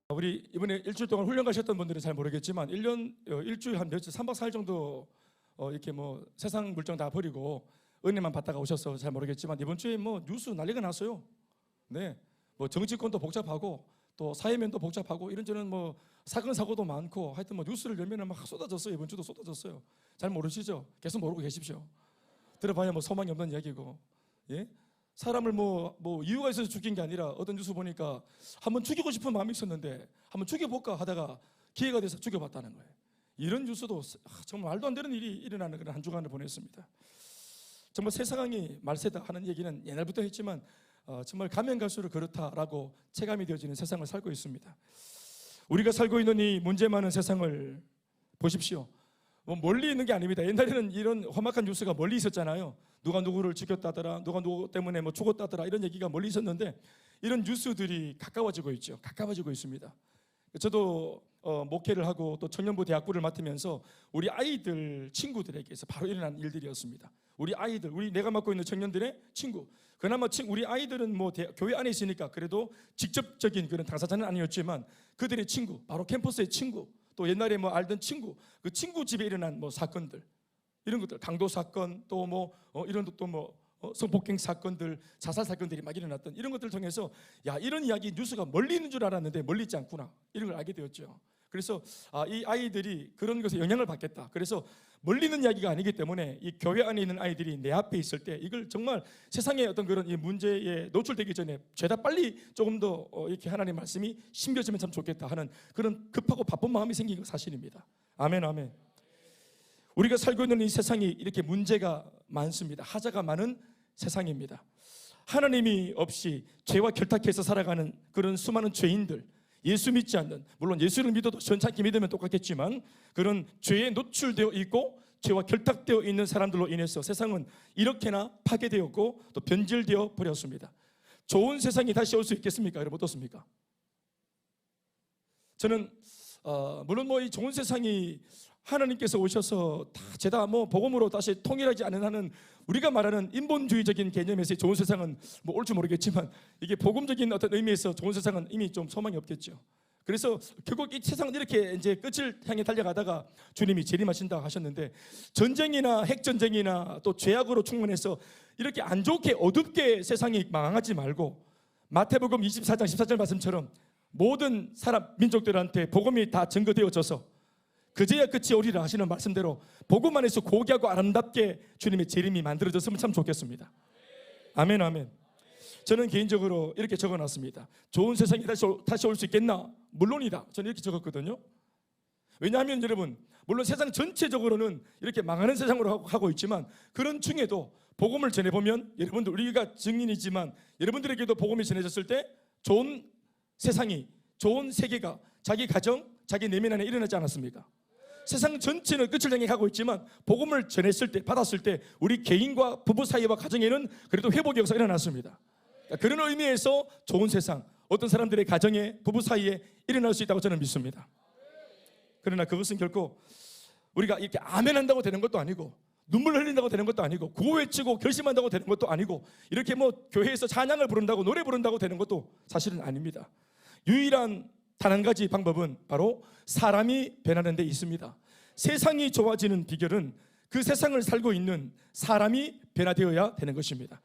우리 이번에 일주일 동안 훈련 가셨던 분들은 잘 모르겠지만 일주일 한 며칠 3박 4일 정도 이렇게 뭐 세상 물정 다 버리고 은혜만 받다가 오셔서 잘 모르겠지만 이번 주에 뭐 뉴스 난리가 났어요. 네, 뭐 정치권도 복잡하고 또 사회면도 복잡하고 이런저런 뭐 사건 사고도 많고 하여튼 뭐 뉴스를 열면은 막 쏟아졌어요. 이번 주도 쏟아졌어요. 잘 모르시죠? 계속 모르고 계십시오. 들어봐야 뭐 소망이 없는 이야기고, 예? 사람을 뭐 이유가 있어서 죽인 게 아니라 어떤 뉴스 보니까 한번 죽이고 싶은 마음이 있었는데 한번 죽여볼까 하다가 기회가 돼서 죽여봤다는 거예요. 이런 뉴스도 정말 말도 안 되는 일이 일어나는 그런 한 주간을 보냈습니다. 정말 새 상황이 말세다 하는 얘기는 옛날부터 했지만 정말 가면 갈수록 그렇다라고 체감이 되어지는 세상을 살고 있습니다. 우리가 살고 있는 이 문제 많은 세상을 보십시오. 뭐 멀리 있는 게 아닙니다. 옛날에는 이런 험악한 뉴스가 멀리 있었잖아요. 누가 누구를 죽였다더라, 누가 누구 때문에 뭐 죽었다더라 이런 얘기가 멀리 있었는데 이런 뉴스들이 가까워지고 있죠. 가까워지고 있습니다. 저도 목회를 하고 또 청년부 대학부를 맡으면서 우리 아이들 친구들에게서 바로 일어난 일들이었습니다. 우리 아이들, 내가 맡고 있는 청년들의 친구. 그나마 우리 아이들은 뭐 교회 안에 있으니까 그래도 직접적인 그런 당사자는 아니었지만 그들의 친구, 바로 캠퍼스의 친구, 또 옛날에 뭐 알던 친구, 그 친구 집에 일어난 뭐 사건들, 이런 것들, 강도 사건, 또 뭐 이런 또 뭐 성폭행 사건들, 자살 사건들이 막 일어났던 이런 것들을 통해서 야, 이런 이야기 뉴스가 멀리 있는 줄 알았는데 멀리 있지 않구나, 이런 걸 알게 되었죠. 그래서 이 아이들이 그런 것에 영향을 받겠다. 그래서 멀리 있는 이야기가 아니기 때문에 이 교회 안에 있는 아이들이 내 앞에 있을 때 이걸 정말 세상의 어떤 그런 이 문제에 노출되기 전에 죄다 빨리 조금 더 이렇게 하나님의 말씀이 심겨지면 참 좋겠다 하는 그런 급하고 바쁜 마음이 생긴 건 사실입니다. 아멘, 아멘. 우리가 살고 있는 이 세상이 이렇게 문제가 많습니다. 하자가 많은 세상입니다. 하나님이 없이 죄와 결탁해서 살아가는 그런 수많은 죄인들, 예수 믿지 않는, 물론 예수를 믿어도 시원찮게 믿으면 똑같겠지만 그런 죄에 노출되어 있고 죄와 결탁되어 있는 사람들로 인해서 세상은 이렇게나 파괴되었고 또 변질되어 버렸습니다. 좋은 세상이 다시 올 수 있겠습니까? 여러분 어떻습니까? 저는 물론 뭐 이 좋은 세상이 하나님께서 오셔서 다 죄다 뭐 복음으로 다시 통일하지 않은 한은 우리가 말하는 인본주의적인 개념에서의 좋은 세상은 뭐 올지 모르겠지만 이게 복음적인 어떤 의미에서 좋은 세상은 이미 좀 소망이 없겠죠. 그래서 결국 이 세상은 이렇게 이제 끝을 향해 달려가다가 주님이 재림하신다 하셨는데 전쟁이나 핵전쟁이나 또 죄악으로 충만해서 이렇게 안 좋게 어둡게 세상이 망하지 말고 마태복음 24장 14절 말씀처럼 모든 사람 민족들한테 복음이 다 증거되어져서 그제야 끝이 오리라 하시는 말씀대로 복음 안에서 고귀하고 아름답게 주님의 재림이 만들어졌으면 참 좋겠습니다. 아멘, 아멘. 저는 개인적으로 이렇게 적어놨습니다. 좋은 세상이 다시 올 수 있겠나? 물론이다. 저는 이렇게 적었거든요. 왜냐하면 여러분, 물론 세상 전체적으로는 이렇게 망하는 세상으로 하고 있지만 그런 중에도 복음을 전해보면 여러분들, 우리가 증인이지만 여러분들에게도 복음이 전해졌을 때 좋은 세상이, 좋은 세계가 자기 가정, 자기 내면 안에 일어나지 않았습니까? 세상 전체는 끝을 향해 가고 있지만 복음을 전했을 때, 받았을 때 우리 개인과 부부 사이와 가정에는 그래도 회복의 역사가 일어났습니다. 그러니까 그런 의미에서 좋은 세상, 어떤 사람들의 가정에, 부부 사이에 일어날 수 있다고 저는 믿습니다. 그러나 그것은 결코 우리가 이렇게 아멘 한다고 되는 것도 아니고 눈물 흘린다고 되는 것도 아니고 구호 외치고 결심한다고 되는 것도 아니고 이렇게 뭐 교회에서 찬양을 부른다고 노래 부른다고 되는 것도 사실은 아닙니다. 유일한 단 한 가지 방법은 바로 사람이 변하는 데 있습니다. 세상이 좋아지는 비결은 그 세상을 살고 있는 사람이 변화되어야 되는 것입니다.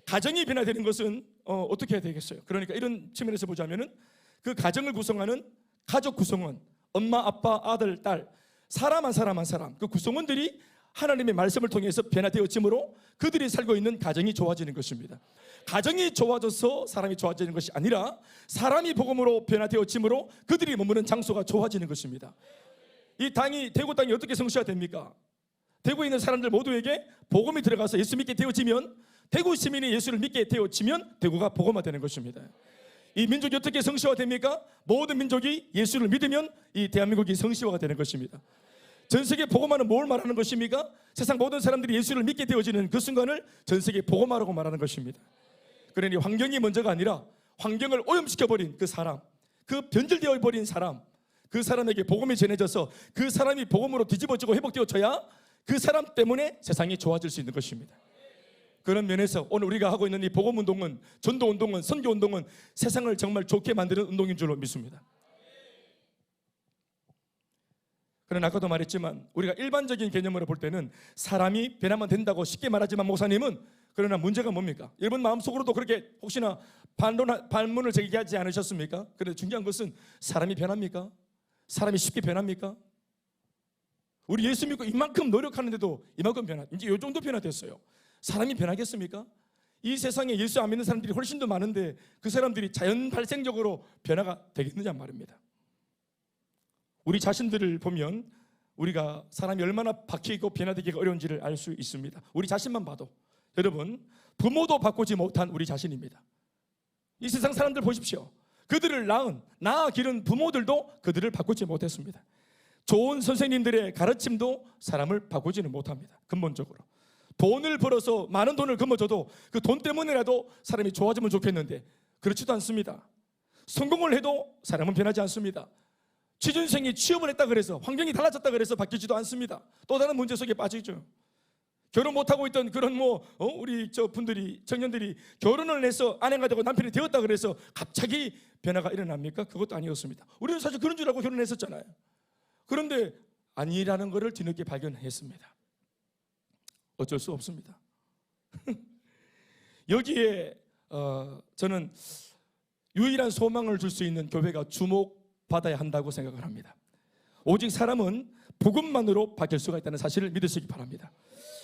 가정이 변화되는 것은 어떻게 해야 되겠어요? 그러니까 이런 측면에서 보자면은 그 가정을 구성하는 가족 구성원, 엄마, 아빠, 아들, 딸, 사람 한 사람 한 사람, 그 구성원들이 하나님의 말씀을 통해서 변화되어짐으로 그들이 살고 있는 가정이 좋아지는 것입니다. 가정이 좋아져서 사람이 좋아지는 것이 아니라 사람이 복음으로 변화되어짐으로 그들이 머무는 장소가 좋아지는 것입니다. 이 땅이, 대구 땅이 어떻게 성취화됩니까? 대구에 있는 사람들 모두에게 복음이 들어가서 예수 믿게 되어지면, 대구 시민이 예수를 믿게 되어지면 대구가 복음화되는 것입니다. 이 민족이 어떻게 성취화됩니까? 모든 민족이 예수를 믿으면 이 대한민국이 성취화가 되는 것입니다. 전 세계 복음화는 뭘 말하는 것입니까? 세상 모든 사람들이 예수를 믿게 되어지는 그 순간을 전 세계 복음화라고 말하는 것입니다. 그러니 환경이 먼저가 아니라 환경을 오염시켜버린 그 사람, 그 변질되어 버린 사람, 그 사람에게 복음이 전해져서 그 사람이 복음으로 뒤집어지고 회복되어져야 그 사람 때문에 세상이 좋아질 수 있는 것입니다. 그런 면에서 오늘 우리가 하고 있는 이 복음운동은, 전도운동은, 선교운동은 세상을 정말 좋게 만드는 운동인 줄로 믿습니다. 그러나 아까도 말했지만 우리가 일반적인 개념으로 볼 때는 사람이 변하면 된다고 쉽게 말하지만 목사님은, 그러나 문제가 뭡니까? 여러분 마음속으로도 그렇게 혹시나 반문을 제기하지 않으셨습니까? 그런데 중요한 것은 사람이 변합니까? 사람이 쉽게 변합니까? 우리 예수 믿고 이만큼 노력하는데도 이만큼 이제 이 정도 변화됐어요. 사람이 변하겠습니까? 이 세상에 예수 안 믿는 사람들이 훨씬 더 많은데 그 사람들이 자연 발생적으로 변화가 되겠느냐 말입니다. 우리 자신들을 보면 우리가 사람이 얼마나 바뀌고 변화되기가 어려운지를 알 수 있습니다. 우리 자신만 봐도, 여러분, 부모도 바꾸지 못한 우리 자신입니다. 이 세상 사람들 보십시오. 그들을 낳아 기른 부모들도 그들을 바꾸지 못했습니다. 좋은 선생님들의 가르침도 사람을 바꾸지는 못합니다. 근본적으로 돈을 벌어서 많은 돈을 거머쥐어도 그 돈 때문에라도 사람이 좋아지면 좋겠는데 그렇지도 않습니다. 성공을 해도 사람은 변하지 않습니다. 취준생이 취업을 했다 그래서, 환경이 달라졌다 그래서 바뀌지도 않습니다. 또 다른 문제 속에 빠지죠. 결혼 못하고 있던 그런 우리 분들이, 청년들이 결혼을 해서 아내가 되고 남편이 되었다 그래서 갑자기 변화가 일어납니까? 그것도 아니었습니다. 우리는 사실 그런 줄 알고 결혼했었잖아요. 그런데 아니라는 것을 뒤늦게 발견했습니다. 어쩔 수 없습니다. 여기에 저는 유일한 소망을 줄 수 있는 교회가 주목받아야 한다고 생각을 합니다. 오직 사람은 복음만으로 바뀔 수가 있다는 사실을 믿으시기 바랍니다.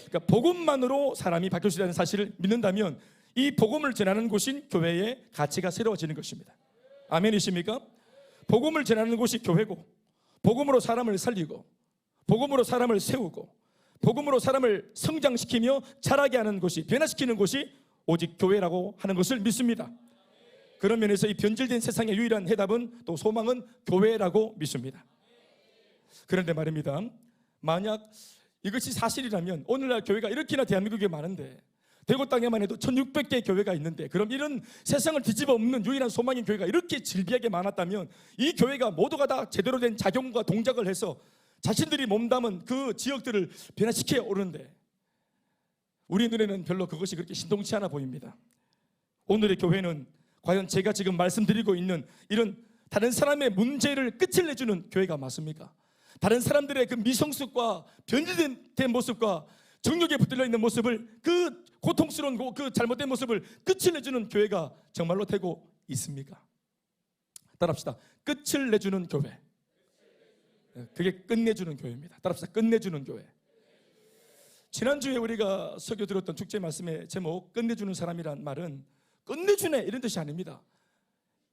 그러니까 복음만으로 사람이 바뀔 수 있다는 사실을 믿는다면 이 복음을 전하는 곳인 교회의 가치가 새로워지는 것입니다. 아멘이십니까? 복음을 전하는 곳이 교회고, 복음으로 사람을 살리고, 복음으로 사람을 세우고, 복음으로 사람을 성장시키며 자라게 하는 곳이, 변화시키는 곳이 오직 교회라고 하는 것을 믿습니다. 그런 면에서 이 변질된 세상의 유일한 해답은, 또 소망은 교회라고 믿습니다. 그런데 말입니다, 만약 이것이 사실이라면 오늘날 교회가 이렇게나 대한민국에 많은데, 대구 땅에만 해도 1600개의 교회가 있는데, 그럼 이런 세상을 뒤집어 엎는 유일한 소망인 교회가 이렇게 질비하게 많았다면 이 교회가 모두가 다 제대로 된 작용과 동작을 해서 자신들이 몸담은 그 지역들을 변화시켜야 오는데 우리 눈에는 별로 그것이 그렇게 신동치 않아 보입니다. 오늘의 교회는 과연 제가 지금 말씀드리고 있는 이런 다른 사람의 문제를 끝을 내주는 교회가 맞습니까? 다른 사람들의 그 미성숙과 변질된 모습과 정욕에 붙들려 있는 모습을, 그 고통스러운 그 잘못된 모습을 끝을 내주는 교회가 정말로 되고 있습니까? 따라합시다. 끝을 내주는 교회. 그게 끝내주는 교회입니다. 따라합시다. 끝내주는 교회. 지난주에 우리가 설교 들었던 축제 말씀의 제목, 끝내주는 사람이란 말은 끝내주네 이런 뜻이 아닙니다.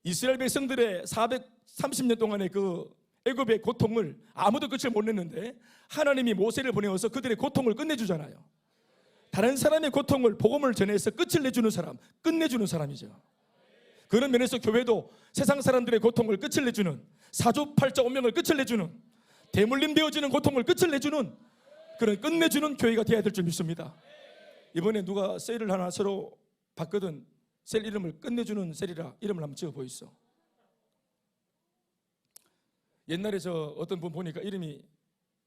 이스라엘 백성들의 430년 동안의 그 애굽의 고통을 아무도 끝을 못 냈는데 하나님이 모세를 보내어서 그들의 고통을 끝내주잖아요. 다른 사람의 고통을, 복음을 전해서 끝을 내주는 사람, 끝내주는 사람이죠. 그런 면에서 교회도 세상 사람들의 고통을 끝을 내주는, 사주팔자 운명을 끝을 내주는, 대물림 되어지는 고통을 끝을 내주는 그런 끝내주는 교회가 되어야 될 줄 믿습니다. 이번에 누가 셀을 하나 서로 봤거든. 셀 이름을 끝내주는 셀이라 이름을 한번 지어 보이소. 옛날에 저 어떤 분 보니까 이름이,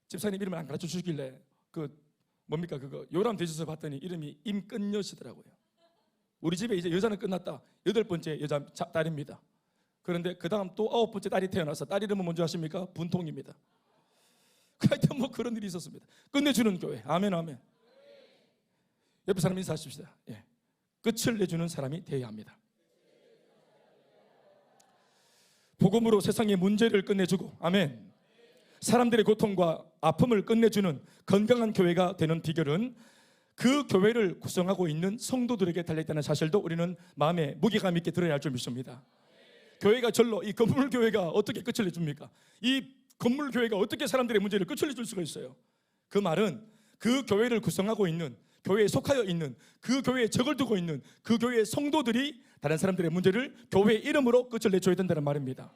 집사님 이름을 안 가르쳐 주시길래 그 뭡니까 그거 요람 되셔서 봤더니 이름이 임끝녀시더라고요. 우리 집에 이제 여자는 끝났다. 8번째 여자 딸입니다. 그런데 그 다음 또 9번째 딸이 태어나서 딸 이름은 뭔지 아십니까? 분통입니다. 하여튼 뭐 그런 일이 있었습니다. 끝내주는 교회. 아멘 아멘. 옆에 사람 인사하십시다. 예. 끝을 내주는 사람이 되어야 합니다. 복음으로 세상의 문제를 끝내주고, 아멘, 사람들의 고통과 아픔을 끝내주는 건강한 교회가 되는 비결은 그 교회를 구성하고 있는 성도들에게 달려있다는 사실도 우리는 마음에 무게감 있게 들어야 할 줄 믿습니다. 교회가 절로, 이 건물 교회가 어떻게 끝을 내줍니까? 이 건물 교회가 어떻게 사람들의 문제를 끝을 내줄 수가 있어요? 그 말은 그 교회를 구성하고 있는, 교회에 속하여 있는, 그 교회에 적을 두고 있는 그 교회의 성도들이 다른 사람들의 문제를 교회 이름으로 끝을 내줘야 된다는 말입니다.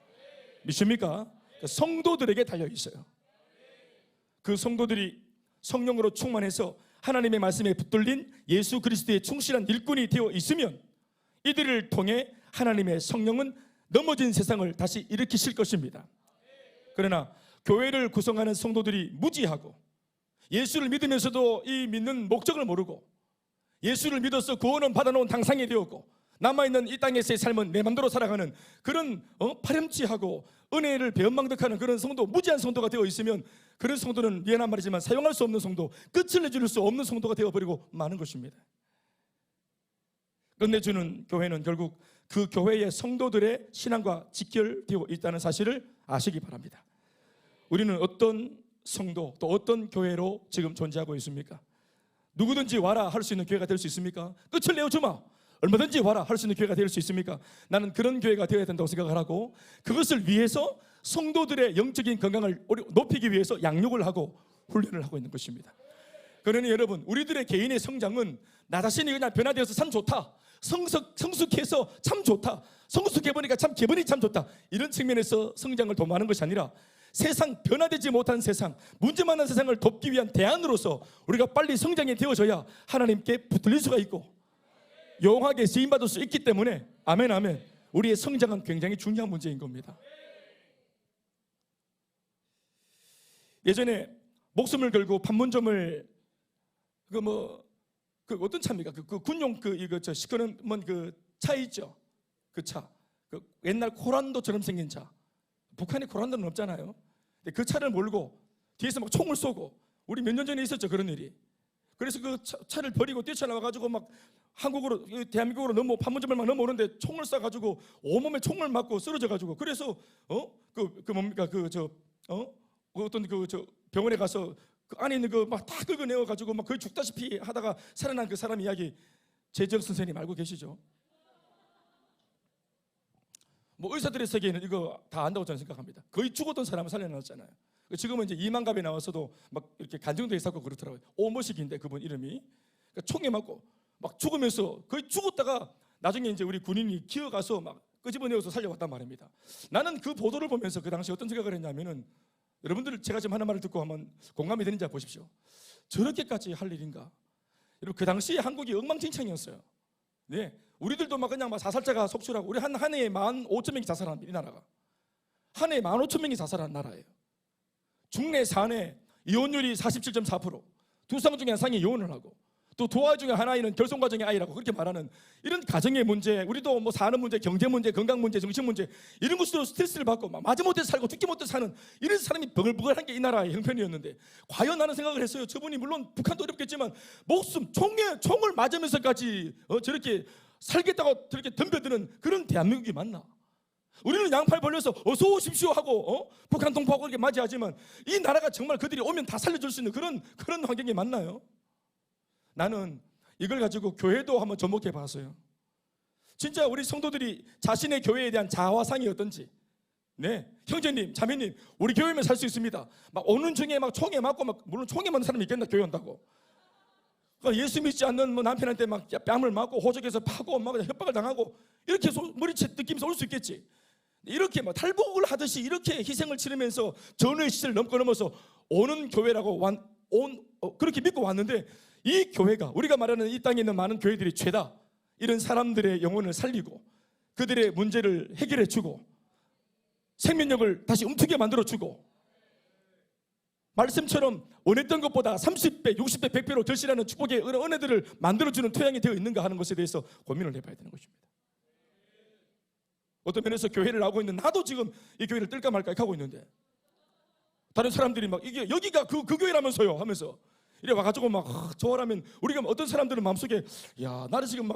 믿습니까? 성도들에게 달려 있어요. 그 성도들이 성령으로 충만해서 하나님의 말씀에 붙들린 예수 그리스도의 충실한 일꾼이 되어 있으면 이들을 통해 하나님의 성령은 넘어진 세상을 다시 일으키실 것입니다. 그러나 교회를 구성하는 성도들이 무지하고 예수를 믿으면서도 이 믿는 목적을 모르고 예수를 믿어서 구원을 받아놓은 당상이 되었고 남아있는 이 땅에서의 삶은 내 맘대로 살아가는 그런 파렴치하고 은혜를 배은망덕하는 그런 성도, 무지한 성도가 되어 있으면 그런 성도는 미안한 말이지만 사용할 수 없는 성도, 끝을 내줄 수 없는 성도가 되어버리고 마는 것입니다. 끝내주는 교회는 결국 그 교회의 성도들의 신앙과 직결되어 있다는 사실을 아시기 바랍니다. 우리는 어떤 성도 또 어떤 교회로 지금 존재하고 있습니까? 누구든지 와라 할 수 있는 교회가 될 수 있습니까? 끝을 내어주마, 얼마든지 와라 할 수 있는 교회가 될 수 있습니까? 나는 그런 교회가 되어야 된다고 생각을 하고, 그것을 위해서 성도들의 영적인 건강을 높이기 위해서 양육을 하고 훈련을 하고 있는 것입니다. 그러니 여러분, 우리들의 개인의 성장은 나 자신이 그냥 변화되어서 참 좋다, 성숙해서 참 좋다, 성숙해보니까 참 기분이 참 좋다, 이런 측면에서 성장을 도모하는 것이 아니라 세상, 변화되지 못한 세상, 문제 많은 세상을 돕기 위한 대안으로서 우리가 빨리 성장이 되어져야 하나님께 붙들릴 수가 있고 용하게 쓰임받을 수 있기 때문에, 아멘 아멘, 우리의 성장은 굉장히 중요한 문제인 겁니다. 예전에 목숨을 걸고 판문점을 어떤 차입니까? 그 군용 시끄러운 그 차 있죠? 그 차, 그 옛날 코란도처럼 생긴 차. 북한에 코란도는 없잖아요. 근데 그 차를 몰고 뒤에서 막 총을 쏘고, 우리 몇 년 전에 있었죠, 그런 일이. 그래서 그 차를 버리고 뛰쳐나와가지고 막 한국으로, 대한민국으로 판문점을 막 넘어오는데 총을 쏴가지고 온몸에 총을 맞고 쓰러져가지고, 그래서 어떤 병원에 가서 그 안에 있는 거 막 다 긁어내어가지고 막 거의 죽다시피 하다가 살아난 그 사람 이야기 재정 선생님 알고 계시죠? 뭐 의사들의 세계에는 이거 다 안다고 저는 생각합니다. 거의 죽었던 사람을 살려놨잖아요. 지금은 이제 이만갑에 나와서도 막 이렇게 간증도 있었고 그렇더라고요. 오머식인데 그분 이름이, 그러니까 총에 맞고 막 죽으면서 거의 죽었다가 나중에 이제 우리 군인이 기어가서 막 끄집어내어서 살려왔단 말입니다. 나는 그 보도를 보면서 그 당시 어떤 생각을 했냐면은, 여러분들 제가 지금 하는 말을 듣고 한번 공감이 되는지 보십시오. 저렇게까지 할 일인가? 여러분, 그 당시에 한국이 엉망진창이었어요. 네, 우리들도 막 그냥 막 자살자가 속출하고, 우리 한 해에 15,000명이 자살합니다. 이 나라가 한 해에 15,000명이 자살하는 나라예요. 중내 산내 이혼율이 47.4%, 두 쌍 중에 한 쌍이 이혼을 하고, 또 두 아이 중에 하나는 결손 과정의 아이라고 그렇게 말하는 이런 가정의 문제, 우리도 뭐 사는 문제, 경제 문제, 건강 문제, 정신 문제, 이런 것으로 스트레스를 받고 막 마지못해 살고 죽기 못해 사는 이런 사람이 버글버글한 게 이 나라의 형편이었는데, 과연 나는 생각을 했어요. 저분이 물론 북한도 어렵겠지만 목숨, 총을 맞으면서까지 저렇게 살겠다고 저렇게 덤벼드는 그런 대한민국이 맞나? 우리는 양팔 벌려서 어서 오십시오 하고 북한 동포하고 이렇게 맞이하지만, 이 나라가 정말 그들이 오면 다 살려줄 수 있는 그런 환경이 맞나요? 나는 이걸 가지고 교회도 한번 접목해 봤어요. 진짜 우리 성도들이 자신의 교회에 대한 자화상이 어떤지. 네, 형제님, 자매님, 우리 교회면 살 수 있습니다. 막 오는 중에 막 총에 맞고, 막 물론 총에 맞는 사람이 있겠나, 교회 온다고. 예수 믿지 않는 뭐 남편한테 막 뺨을 맞고 호적에서 파고 막 협박을 당하고 이렇게 머리채 느끼면서 올 수 있겠지. 이렇게 막 탈북을 하듯이 이렇게 희생을 치르면서 전후의 시대를 넘어서 오는 교회라고 그렇게 믿고 왔는데, 이 교회가, 우리가 말하는 이 땅에 있는 많은 교회들이 죄다, 이런 사람들의 영혼을 살리고 그들의 문제를 해결해 주고 생명력을 다시 움트게 만들어 주고, 말씀처럼 원했던 것보다 30배, 60배, 100배로 절실하는 축복의 은혜들을 만들어주는 토양이 되어 있는가 하는 것에 대해서 고민을 해봐야 되는 것입니다. 어떤 면에서 교회를 나오고 있는 나도 지금 이 교회를 뜰까 말까 하고 있는데, 다른 사람들이 막 이게 여기가 그 교회라면서요 하면서 이래 와가지고 막 저라면, 우리가 어떤 사람들은 마음속에 야, 나를 지금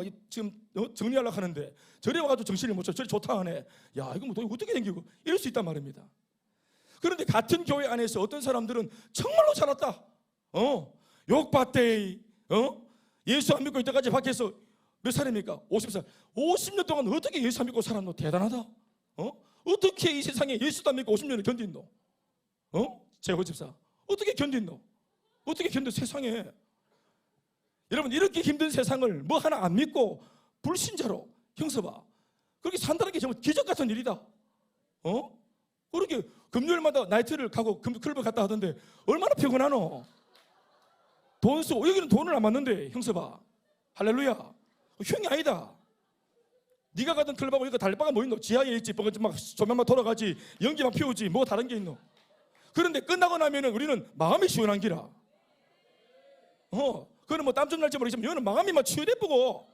정리하려고 하는데 저래 와가지고 정신을 못 차려, 저래 좋다 하네, 야 이거 뭐 어떻게 생기고, 이럴 수 있단 말입니다. 그런데 같은 교회 안에서 어떤 사람들은 정말로 살았다, 욕받대, 예수 안 믿고 이때까지 밖에서 몇 살입니까? 50살. 50년 동안 어떻게 예수 안 믿고 살았노? 대단하다. 어떻게 이 세상에 예수도 안 믿고 50년을 견딘노? 제호 집사, 어떻게 견딘노? 어떻게 견뎌? 세상에. 여러분, 이렇게 힘든 세상을 뭐 하나 안 믿고 불신자로, 형서봐, 그렇게 산다는 게 정말 기적 같은 일이다. 그렇게 금요일마다 나이트를 가고 클럽을 갔다 하던데 얼마나 피곤하노? 돈 쓰고, 여기는 돈을 안 받는데 형서봐, 할렐루야, 형이 아니다. 네가 가던 클럽하고 여기가 달바가 뭐 있노? 지하에 있지, 막 조명만 돌아가지, 연기만 피우지, 뭐 다른 게 있노? 그런데 끝나고 나면은 우리는 마음이 시원한 기라. 그거는 뭐 땀 좀 날지 모르겠지만 이거는 마음이 막 치유되고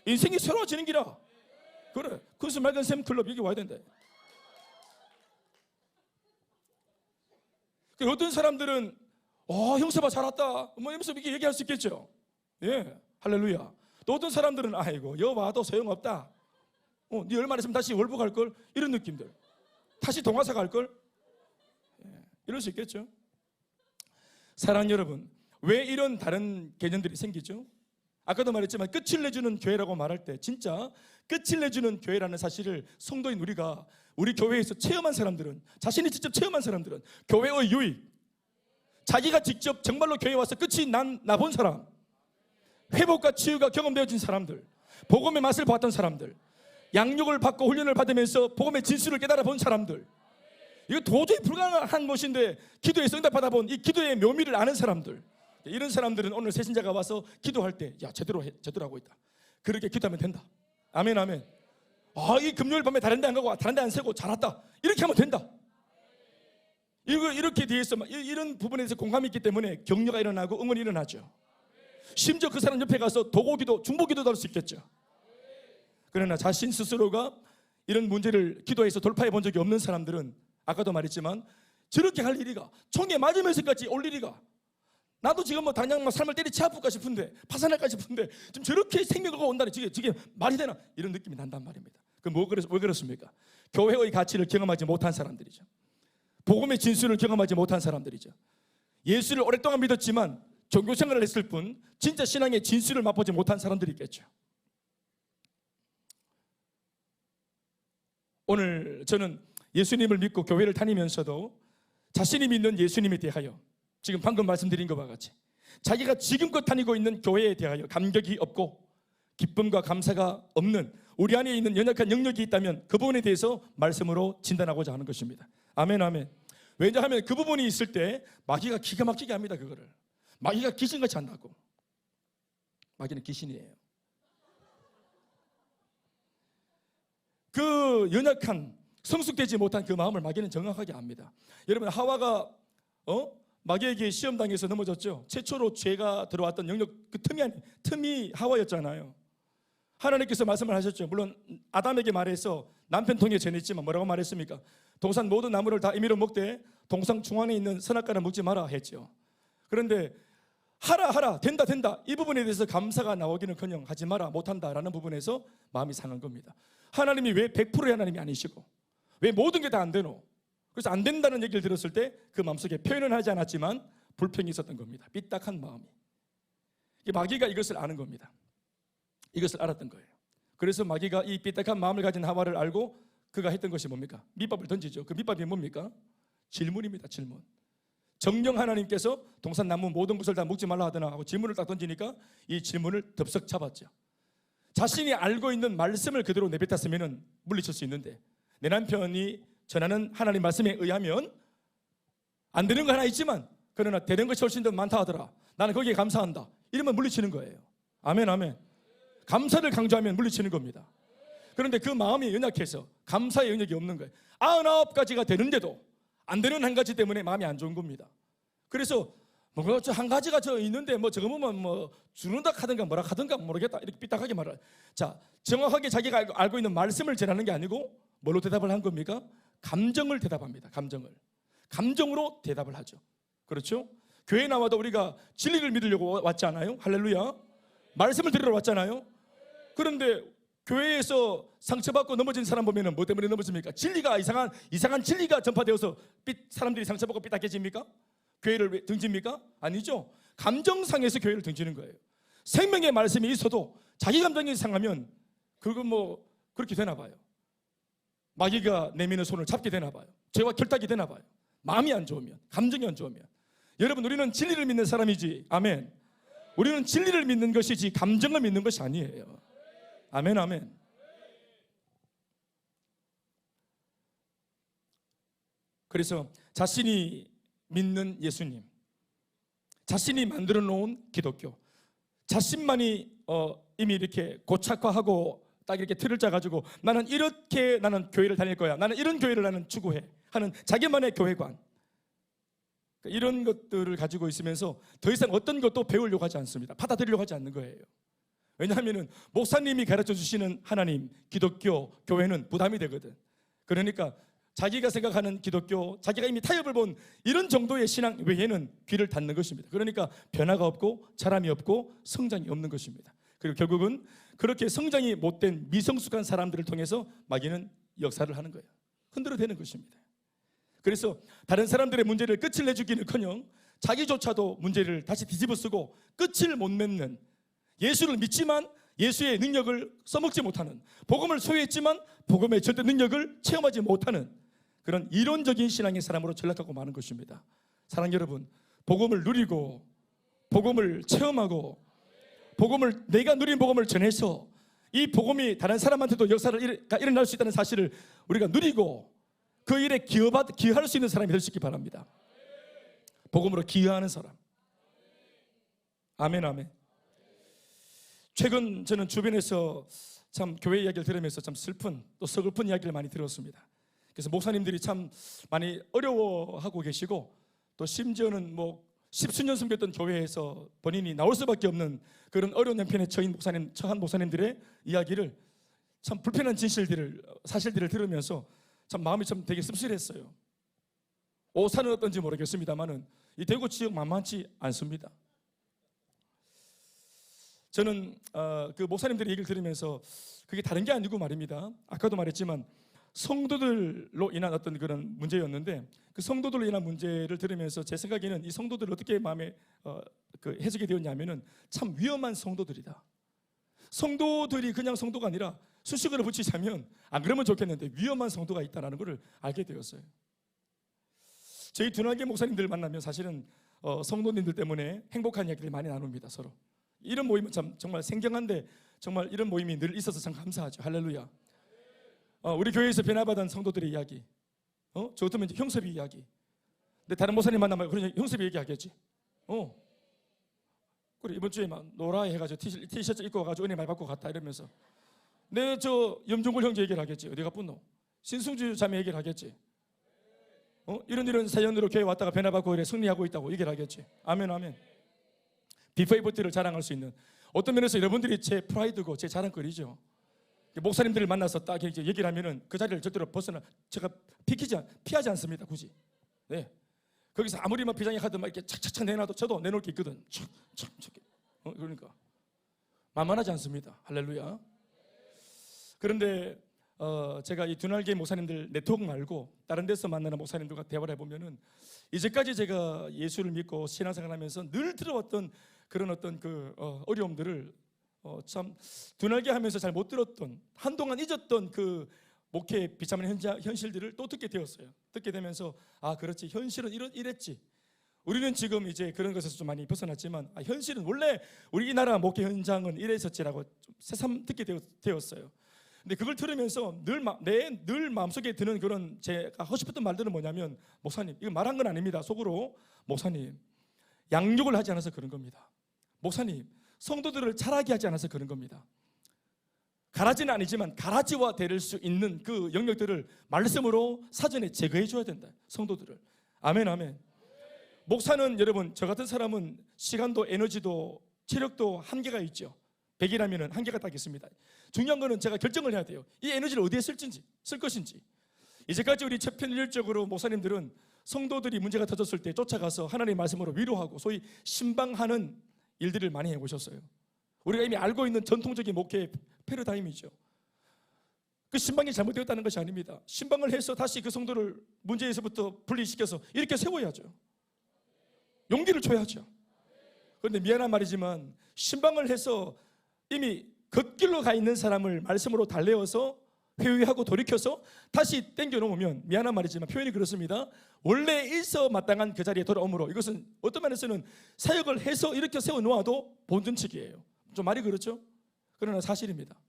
인생이 새로워지는 기라. 그래. 그래서 맑은 샘 클럽 여기 와야 된대. 어떤 사람들은 형사봐 잘 왔다 뭐 이러면서 이렇게 얘기할 수 있겠죠. 예, 할렐루야. 또 어떤 사람들은 아이고 여 와도 소용없다. 네 얼마 있으면 다시 월부 갈걸. 이런 느낌들. 다시 동화사 갈걸. 예, 이럴 수 있겠죠. 사랑하는 여러분, 왜 이런 다른 개념들이 생기죠? 아까도 말했지만 끝을 내주는 교회라고 말할 때 진짜 끝을 내주는 교회라는 사실을 성도인 우리가 우리 교회에서 체험한 사람들은, 자신이 직접 체험한 사람들은, 교회의 유익, 자기가 직접 정말로 교회에 와서 끝이 나본 사람, 회복과 치유가 경험되어진 사람들, 복음의 맛을 봤던 사람들, 양육을 받고 훈련을 받으면서 복음의 진수를 깨달아 본 사람들, 이거 도저히 불가능한 것인데 기도에서 응답받아 본 이 기도의 묘미를 아는 사람들, 이런 사람들은 오늘 새신자가 와서 기도할 때 제대로 하고 있다. 그렇게 기도하면 된다. 아멘 아멘. 이 금요일 밤에 다른 데 안 가고 다른 데 안 세고 잘 왔다. 이렇게 하면 된다. 이렇게 뒤에서 이런 부분에 대해서 공감이 있기 때문에 격려가 일어나고 응원이 일어나죠. 심지어 그 사람 옆에 가서 도고기도 중보기도도 할 수 있겠죠. 그러나 자신 스스로가 이런 문제를 기도해서 돌파해 본 적이 없는 사람들은 아까도 말했지만 저렇게 할 일이가, 총에 맞으면서까지 올 일이가, 나도 지금 뭐 당장 막 삶을 때리치 아플까 싶은데, 파산할까 싶은데 지금 저렇게 생명가 온다니 저게 말이 되나, 이런 느낌이 난단 말입니다. 왜 그렇습니까? 교회의 가치를 경험하지 못한 사람들이죠. 복음의 진수를 경험하지 못한 사람들이죠. 예수를 오랫동안 믿었지만 종교생활을 했을 뿐 진짜 신앙의 진수를 맛보지 못한 사람들이 있겠죠. 오늘 저는 예수님을 믿고 교회를 다니면서도 자신이 믿는 예수님에 대하여 지금 방금 말씀드린 것과 같이 자기가 지금껏 다니고 있는 교회에 대하여 감격이 없고 기쁨과 감사가 없는 우리 안에 있는 연약한 영역이 있다면 그 부분에 대해서 말씀으로 진단하고자 하는 것입니다. 아멘 아멘. 왜냐하면 그 부분이 있을 때 마귀가 기가 막히게 합니다. 그거를 마귀가 귀신같이 한다고. 마귀는 귀신이에요. 그 연약한 성숙되지 못한 그 마음을 마귀는 정확하게 압니다. 여러분, 하와가 마귀에게 시험당해서 넘어졌죠. 최초로 죄가 들어왔던 영역, 그 틈이 하와였잖아요. 하나님께서 말씀을 하셨죠. 물론 아담에게 말해서 남편 통해 전했지만 뭐라고 말했습니까? 동산 모든 나무를 다 임의로 먹되 동산 중앙에 있는 선악과는 먹지 마라 했죠. 그런데 하라 된다 이 부분에 대해서 감사가 나오기는커녕 하지 마라 못한다라는 부분에서 마음이 상한 겁니다. 하나님이 왜 100%의 하나님이 아니시고 왜 모든 게 다 안 되노? 그래서 안 된다는 얘기를 들었을 때 그 마음속에 표현은 하지 않았지만 불평이 있었던 겁니다. 삐딱한 마음이. 마귀가 이것을 아는 겁니다. 이것을 알았던 거예요. 그래서 마귀가 이 삐딱한 마음을 가진 하와를 알고 그가 했던 것이 뭡니까? 밑밥을 던지죠. 그 밑밥이 뭡니까? 질문입니다. 질문. 정령 하나님께서 동산나무 모든 것을 다 먹지 말라 하더나 하고 질문을 딱 던지니까 이 질문을 덥석 잡았죠. 자신이 알고 있는 말씀을 그대로 내뱉었으면 물리칠 수 있는데 내 남편이 전하는 하나님 말씀에 의하면 안 되는 거 하나 있지만 그러나 되는 것이 훨씬 더 많다 하더라. 나는 거기에 감사한다. 이러면 물리치는 거예요. 아멘 아멘. 감사를 강조하면 물리치는 겁니다. 그런데 그 마음이 연약해서 감사의 영역이 없는 거예요. 99가지가 되는데도 안 되는 한 가지 때문에 마음이 안 좋은 겁니다. 그래서 뭐 저 한 가지가 저 있는데 뭐 저거 보면 뭐 주는다 하든가 뭐라 하든가 모르겠다 이렇게 삐딱하게 말을. 자, 정확하게 자기가 알고 있는 말씀을 전하는 게 아니고 뭘로 대답을 한 겁니까? 감정을 대답합니다. 감정으로 대답을 하죠. 그렇죠? 교회 나와도 우리가 진리를 믿으려고 왔지 않아요? 할렐루야. 말씀을 들으러 왔잖아요. 그런데 교회에서 상처받고 넘어진 사람 보면은 뭐 때문에 넘어집니까? 진리가 이상한 진리가 전파되어서 사람들이 상처받고 삐딱해집니까? 교회를 등집니까? 아니죠. 감정상에서 교회를 등지는 거예요. 생명의 말씀이 있어도 자기 감정이 상하면 그건 뭐 그렇게 되나 봐요. 마귀가 내미는 손을 잡게 되나 봐요. 죄와 결탁이 되나 봐요. 마음이 안 좋으면, 감정이 안 좋으면. 여러분, 우리는 진리를 믿는 사람이지. 아멘. 우리는 진리를 믿는 것이지 감정을 믿는 것이 아니에요. 아멘 아멘. 그래서 자신이 믿는 예수님, 자신이 만들어 놓은 기독교, 자신만이 이미 이렇게 고착화하고 딱 이렇게 틀을 짜가지고 나는 이렇게 나는 교회를 다닐 거야, 나는 이런 교회를 나는 추구해 하는 자기만의 교회관, 그러니까 이런 것들을 가지고 있으면서 더 이상 어떤 것도 배우려고 하지 않습니다. 받아들이려고 하지 않는 거예요. 왜냐하면 목사님이 가르쳐 주시는 하나님, 기독교, 교회는 부담이 되거든. 그러니까 자기가 생각하는 기독교, 자기가 이미 타협을 본 이런 정도의 신앙 외에는 귀를 닫는 것입니다. 그러니까 변화가 없고 자람이 없고 성장이 없는 것입니다. 그리고 결국은 그렇게 성장이 못된 미성숙한 사람들을 통해서 마귀는 역사를 하는 거예요. 흔들어대는 것입니다. 그래서 다른 사람들의 문제를 끝을 내주기는커녕 자기조차도 문제를 다시 뒤집어쓰고 끝을 못 맺는, 예수를 믿지만 예수의 능력을 써먹지 못하는, 복음을 소유했지만 복음의 절대 능력을 체험하지 못하는 그런 이론적인 신앙의 사람으로 전락하고 마는 것입니다. 사랑하는 여러분, 복음을 누리고 복음을 체험하고 복음을, 내가 누린 복음을 전해서 이 복음이 다른 사람한테도 역사를 일어날 수 있다는 사실을 우리가 누리고 그 일에 기여할 수 있는 사람이 될 수 있기 바랍니다. 복음으로 기여하는 사람. 아멘, 아멘. 최근 저는 주변에서 참 교회 이야기를 들으면서 참 슬픈 또 서글픈 이야기를 많이 들었습니다. 그래서 목사님들이 참 많이 어려워하고 계시고 또 심지어는 뭐 십수년 섬겼던 교회에서 본인이 나올 수밖에 없는 그런 어려운 형편에 처한 목사님들의 이야기를, 참 불편한 사실들을 들으면서 참 마음이 참 되게 씁쓸했어요. 오산은 어떤지 모르겠습니다만은 이 대구 지역 만만치 않습니다. 저는 그 목사님들의 얘기를 들으면서 그게 다른 게 아니고 말입니다. 아까도 말했지만 성도들로 인한 어떤 그런 문제였는데, 그 성도들로 인한 문제를 들으면서 제 생각에는 이 성도들을 어떻게 마음에 그 해석이 되었냐면은 참 위험한 성도들이다. 성도들이 그냥 성도가 아니라 수식어를 붙이자면 안 그러면 좋겠는데 위험한 성도가 있다는 것을 알게 되었어요. 저희 두날개 목사님들 만나면 사실은 성도님들 때문에 행복한 이야기를 많이 나눕니다. 서로. 이런 모임은 참 정말 생경한데 정말 이런 모임이 늘 있어서 참 감사하죠. 할렐루야. 우리 교회에서 변화받은 성도들의 이야기, 저 같으면 이제 형섭이 이야기. 근데 다른 목사님 만나면 그러니 형섭이 얘기하겠지. 그래, 이번 주에 막 노라 해가지고 티셔츠 입고 가지고 은혜 많이 받고 갔다 이러면서 내 저 염종골 형제 얘기를 하겠지. 어디가 뿐노? 신승주 자매 얘기를 하겠지. 이런 사연으로 교회 왔다가 변화받고 이래 승리하고 있다고 얘기를 하겠지. 아멘, 아멘. 비포 애프터를 자랑할 수 있는, 어떤 면에서 여러분들이 제 프라이드고 제 자랑거리죠. 목사님들을 만나서 딱 이렇게 얘기를 하면은 그 자리를 절대로 제가 피하지 않습니다. 굳이. 네. 거기서 아무리 막 비장의 카드 막 이렇게 착착착 내놔도 저도 내놓을 게 있거든. 착착. 그러니까 만만하지 않습니다. 할렐루야. 그런데 제가 이 두날개 목사님들 네트워크 말고 다른 데서 만나는 목사님들과 대화를 해보면은 이제까지 제가 예수를 믿고 신앙생활하면서 늘 들어왔던 그런 어떤 그 어려움들을 참 두날개 하면서 잘 못 들었던, 한동안 잊었던 그 목회의 비참한 현실들을 또 듣게 되었어요. 듣게 되면서 그렇지, 현실은 이랬지. 우리는 지금 이제 그런 것에서 좀 많이 벗어났지만 현실은 원래 우리 이 나라 목회 현장은 이랬었지라고 새삼 듣게 되었어요. 근데 그걸 들으면서 늘 마음속에 드는 그런 제가 하고 싶었던 말들은 뭐냐면, 목사님, 이거 말한 건 아닙니다. 속으로, 목사님, 양육을 하지 않아서 그런 겁니다. 목사님, 성도들을 자라게 하지 않아서 그런 겁니다. 가라지는 아니지만 가라지화 될 수 있는 그 영역들을 말씀으로 사전에 제거해 줘야 된다. 성도들을. 아멘, 아멘. 목사는 여러분, 저 같은 사람은 시간도 에너지도 체력도 한계가 있죠. 100이라면 한계가 딱 있습니다. 중요한 거는 제가 결정을 해야 돼요. 이 에너지를 어디에 쓸 것인지. 이제까지 우리 천편일률적으로 목사님들은 성도들이 문제가 터졌을 때 쫓아가서 하나님의 말씀으로 위로하고 소위 신방하는 일들을 많이 해오셨어요. 우리가 이미 알고 있는 전통적인 목회의 패러다임이죠. 그 신방이 잘못되었다는 것이 아닙니다. 신방을 해서 다시 그 성도를 문제에서부터 분리시켜서 이렇게 세워야죠. 용기를 줘야죠. 그런데 미안한 말이지만 신방을 해서 이미 걷길로 가 있는 사람을 말씀으로 달래어서 회의하고 돌이켜서 다시 땡겨놓으면, 미안한 말이지만 표현이 그렇습니다, 원래 일서 마땅한 그 자리에 돌아오므로, 이것은 어떤 면에서는 사역을 해서 이렇게 세워놓아도 본전치기예요. 좀 말이 그렇죠? 그러나 사실입니다.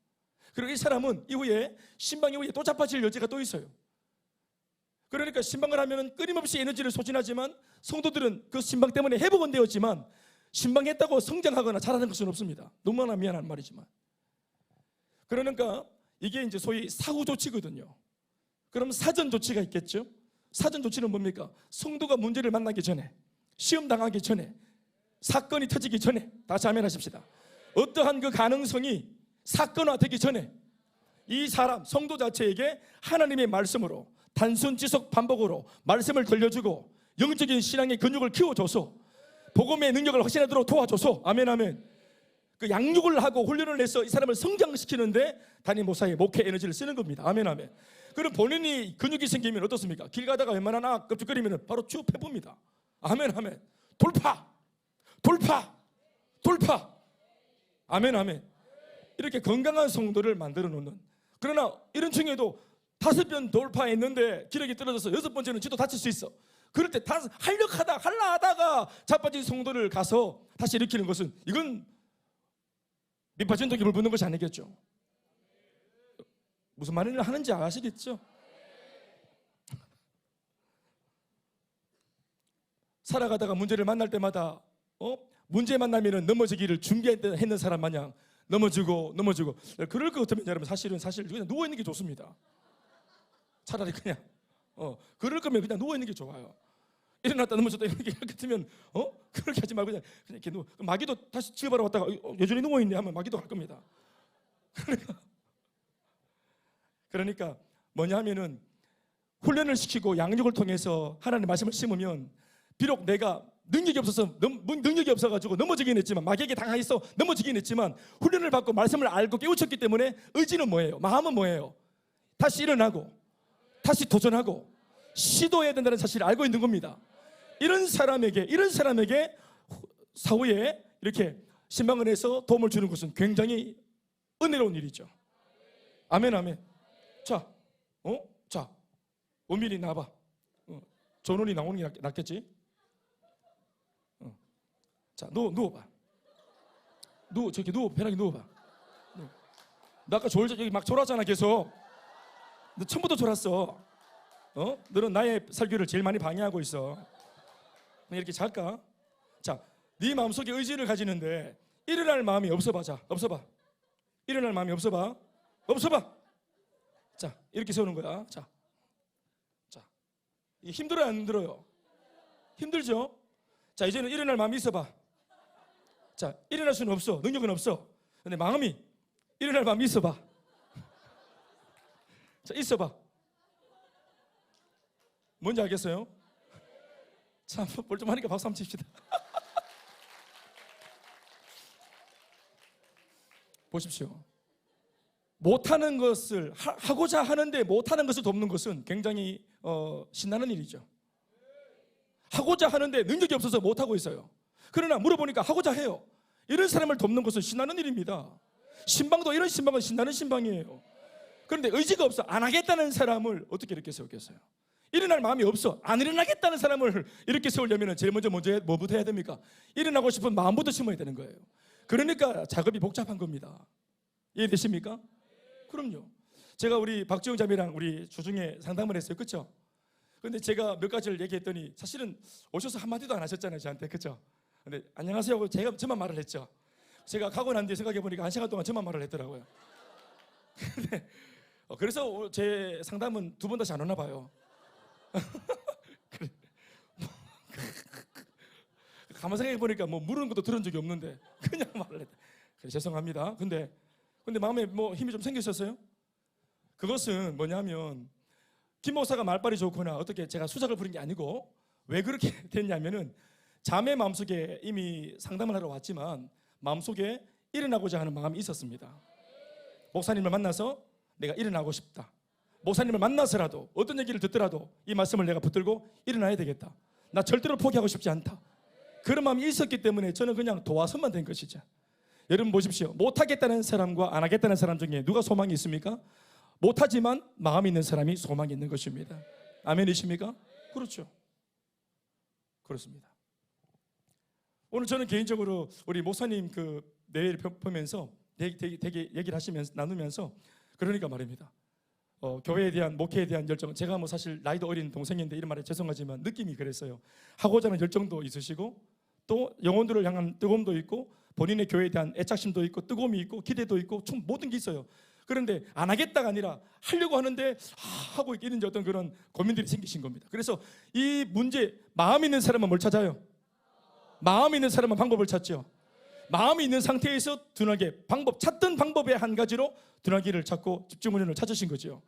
그리고 이 사람은 이후에 신방 이후에 또 자빠질 여지가 또 있어요. 그러니까 신방을 하면 끊임없이 에너지를 소진하지만 성도들은 그 신방 때문에 회복은 되었지만 신방했다고 성장하거나 자라는 것은 없습니다. 너무나 미안한 말이지만. 그러니까 이게 이제 소위 사후 조치거든요. 그럼 사전 조치가 있겠죠. 사전 조치는 뭡니까? 성도가 문제를 만나기 전에, 시험 당하기 전에, 사건이 터지기 전에, 다시 아멘 하십시다. 어떠한 그 가능성이 사건화되기 전에 이 사람 성도 자체에게 하나님의 말씀으로 단순 지속 반복으로 말씀을 들려주고 영적인 신앙의 근육을 키워줘서 복음의 능력을 확신하도록 도와줘서, 아멘 아멘, 그 양육을 하고 훈련을 해서 이 사람을 성장시키는데 담임 목사의 목회 에너지를 쓰는 겁니다. 아멘 아멘. 그럼 본인이 근육이 생기면 어떻습니까? 길 가다가 웬만하나 껍죽거리면 바로 쭉 펴봅니다. 아멘 아멘. 돌파 돌파 돌파. 아멘 아멘. 이렇게 건강한 성도를 만들어 놓는. 그러나 이런 중에도 5번 돌파했는데 기력이 떨어져서 6번째는 지도 다칠 수 있어. 그럴 때 할라 하다가 자빠진 성도를 가서 다시 일으키는 것은, 이건 밑빠진 독임을 붓는 것이 아니겠죠. 무슨 말을 하는지 아시겠죠? 살아가다가 문제를 만날 때마다 문제 만나면 넘어지기를 준비했는 사람 마냥 넘어지고 그럴 것 같으면 여러분 사실 그냥 누워있는 게 좋습니다. 차라리 그냥 그럴 거면 그냥 누워있는 게 좋아요. 일어났다 넘어졌다 이렇게 같으면 그렇게 하지 말고 그냥 이렇게 누워. 마귀도 다시 집어러 왔다가 여전히 누워있네 하면 마귀도 갈 겁니다. 그러니까 뭐냐 하면은 훈련을 시키고 양육을 통해서 하나님의 말씀을 심으면 비록 내가 능력이 없어가지고 넘어지긴 했지만, 마귀에게 당하여서 넘어지긴 했지만, 훈련을 받고 말씀을 알고 깨우쳤기 때문에 의지는 뭐예요? 마음은 뭐예요? 다시 일어나고 다시 도전하고 시도해야 된다는 사실을 알고 있는 겁니다. 이런 사람에게 사후에 이렇게 신방원에서 도움을 주는 것은 굉장히 은혜로운 일이죠. 아멘 아멘. 자, 원민이 나와봐. 전원이 나오는 게 낫겠지? 자, 누워봐. 저기 편하게 누워봐. 너 아까 여기 막 졸았잖아 계속. 너 처음부터 졸았어. 너는 나의 설교를 제일 많이 방해하고 있어. 이렇게 잘까? 자, 네 마음속에 의지를 가지는데 일어날 마음이 없어봐. 자, 없어봐. 일어날 마음이 없어봐. 자, 이렇게 세우는 거야. 자, 이게 힘들어요, 안 힘들어요? 힘들죠? 자, 이제는 일어날 마음이 있어봐. 자, 일어날 수는 없어. 능력은 없어. 근데 마음이 일어날 마음이 있어봐. 자, 있어봐. 뭔지 알겠어요? 참, 뭘 좀 하니까 박수 한번 칩시다. 보십시오. 못하는 것을 하고자 하는데 못하는 것을 돕는 것은 굉장히 신나는 일이죠. 하고자 하는데 능력이 없어서 못하고 있어요. 그러나 물어보니까 하고자 해요. 이런 사람을 돕는 것은 신나는 일입니다. 신방도 이런 신방은 신나는 신방이에요. 그런데 의지가 없어 안 하겠다는 사람을 어떻게 이렇게 세우겠어요? 일어날 마음이 없어 안 일어나겠다는 사람을 이렇게 세우려면 제일 먼저 뭐부터 해야 됩니까? 일어나고 싶은 마음부터 심어야 되는 거예요. 그러니까 작업이 복잡한 겁니다. 이해되십니까? 그럼요. 제가 우리 박지영 자매랑 우리 주중에 상담을 했어요. 그렇죠? 근데 제가 몇 가지를 얘기했더니 사실은 오셔서 한마디도 안 하셨잖아요, 저한테. 그렇죠? 근데 안녕하세요 하고 저만 말을 했죠. 제가 가고 난 뒤에 생각해 보니까 1시간 동안 저만 말을 했더라고요. 근데 그래서 제 상담은 2번 다시 안 오나 봐요. 가만 생각해 보니까 뭐 물은 것도 들은 적이 없는데 그냥 말을 했다. 그래, 죄송합니다. 근데 마음에 뭐 힘이 좀 생기셨어요? 그것은 뭐냐면 김 목사가 말빨이 좋거나 어떻게 제가 수작을 부린 게 아니고, 왜 그렇게 됐냐면은 자매 마음속에 이미 상담을 하러 왔지만 마음속에 일어나고자 하는 마음이 있었습니다. 목사님을 만나서 내가 일어나고 싶다. 목사님을 만나서라도 어떤 얘기를 듣더라도 이 말씀을 내가 붙들고 일어나야 되겠다. 나 절대로 포기하고 싶지 않다. 그런 마음이 있었기 때문에 저는 그냥 도와서만 된 것이죠. 여러분 보십시오. 못하겠다는 사람과 안 하겠다는 사람 중에 누가 소망이 있습니까? 못하지만 마음이 있는 사람이 소망이 있는 것입니다. 아멘이십니까? 그렇죠. 그렇습니다. 오늘 저는 개인적으로 우리 목사님 그 내외를 보면서 되게 얘기를 나누면서 그러니까 말입니다. 교회에 대한 목회에 대한 열정, 제가 뭐 사실 나이도 어린 동생인데 이런 말에 죄송하지만 느낌이 그랬어요. 하고자 하는 열정도 있으시고 또 영혼들을 향한 뜨거움도 있고 본인의 교회에 대한 애착심도 있고 뜨거움이 있고 기대도 있고 총 모든 게 있어요. 그런데 안 하겠다가 아니라 하려고 하는데 하고 있는 어떤 그런 고민들이 생기신 겁니다. 그래서 이 문제, 마음 있는 사람은 뭘 찾아요? 마음 있는 사람은 방법을 찾죠. 마음이 있는 상태에서 둔하게 찾던 방법의 한 가지로 둔하기를 찾고 집중운전을 찾으신 거죠.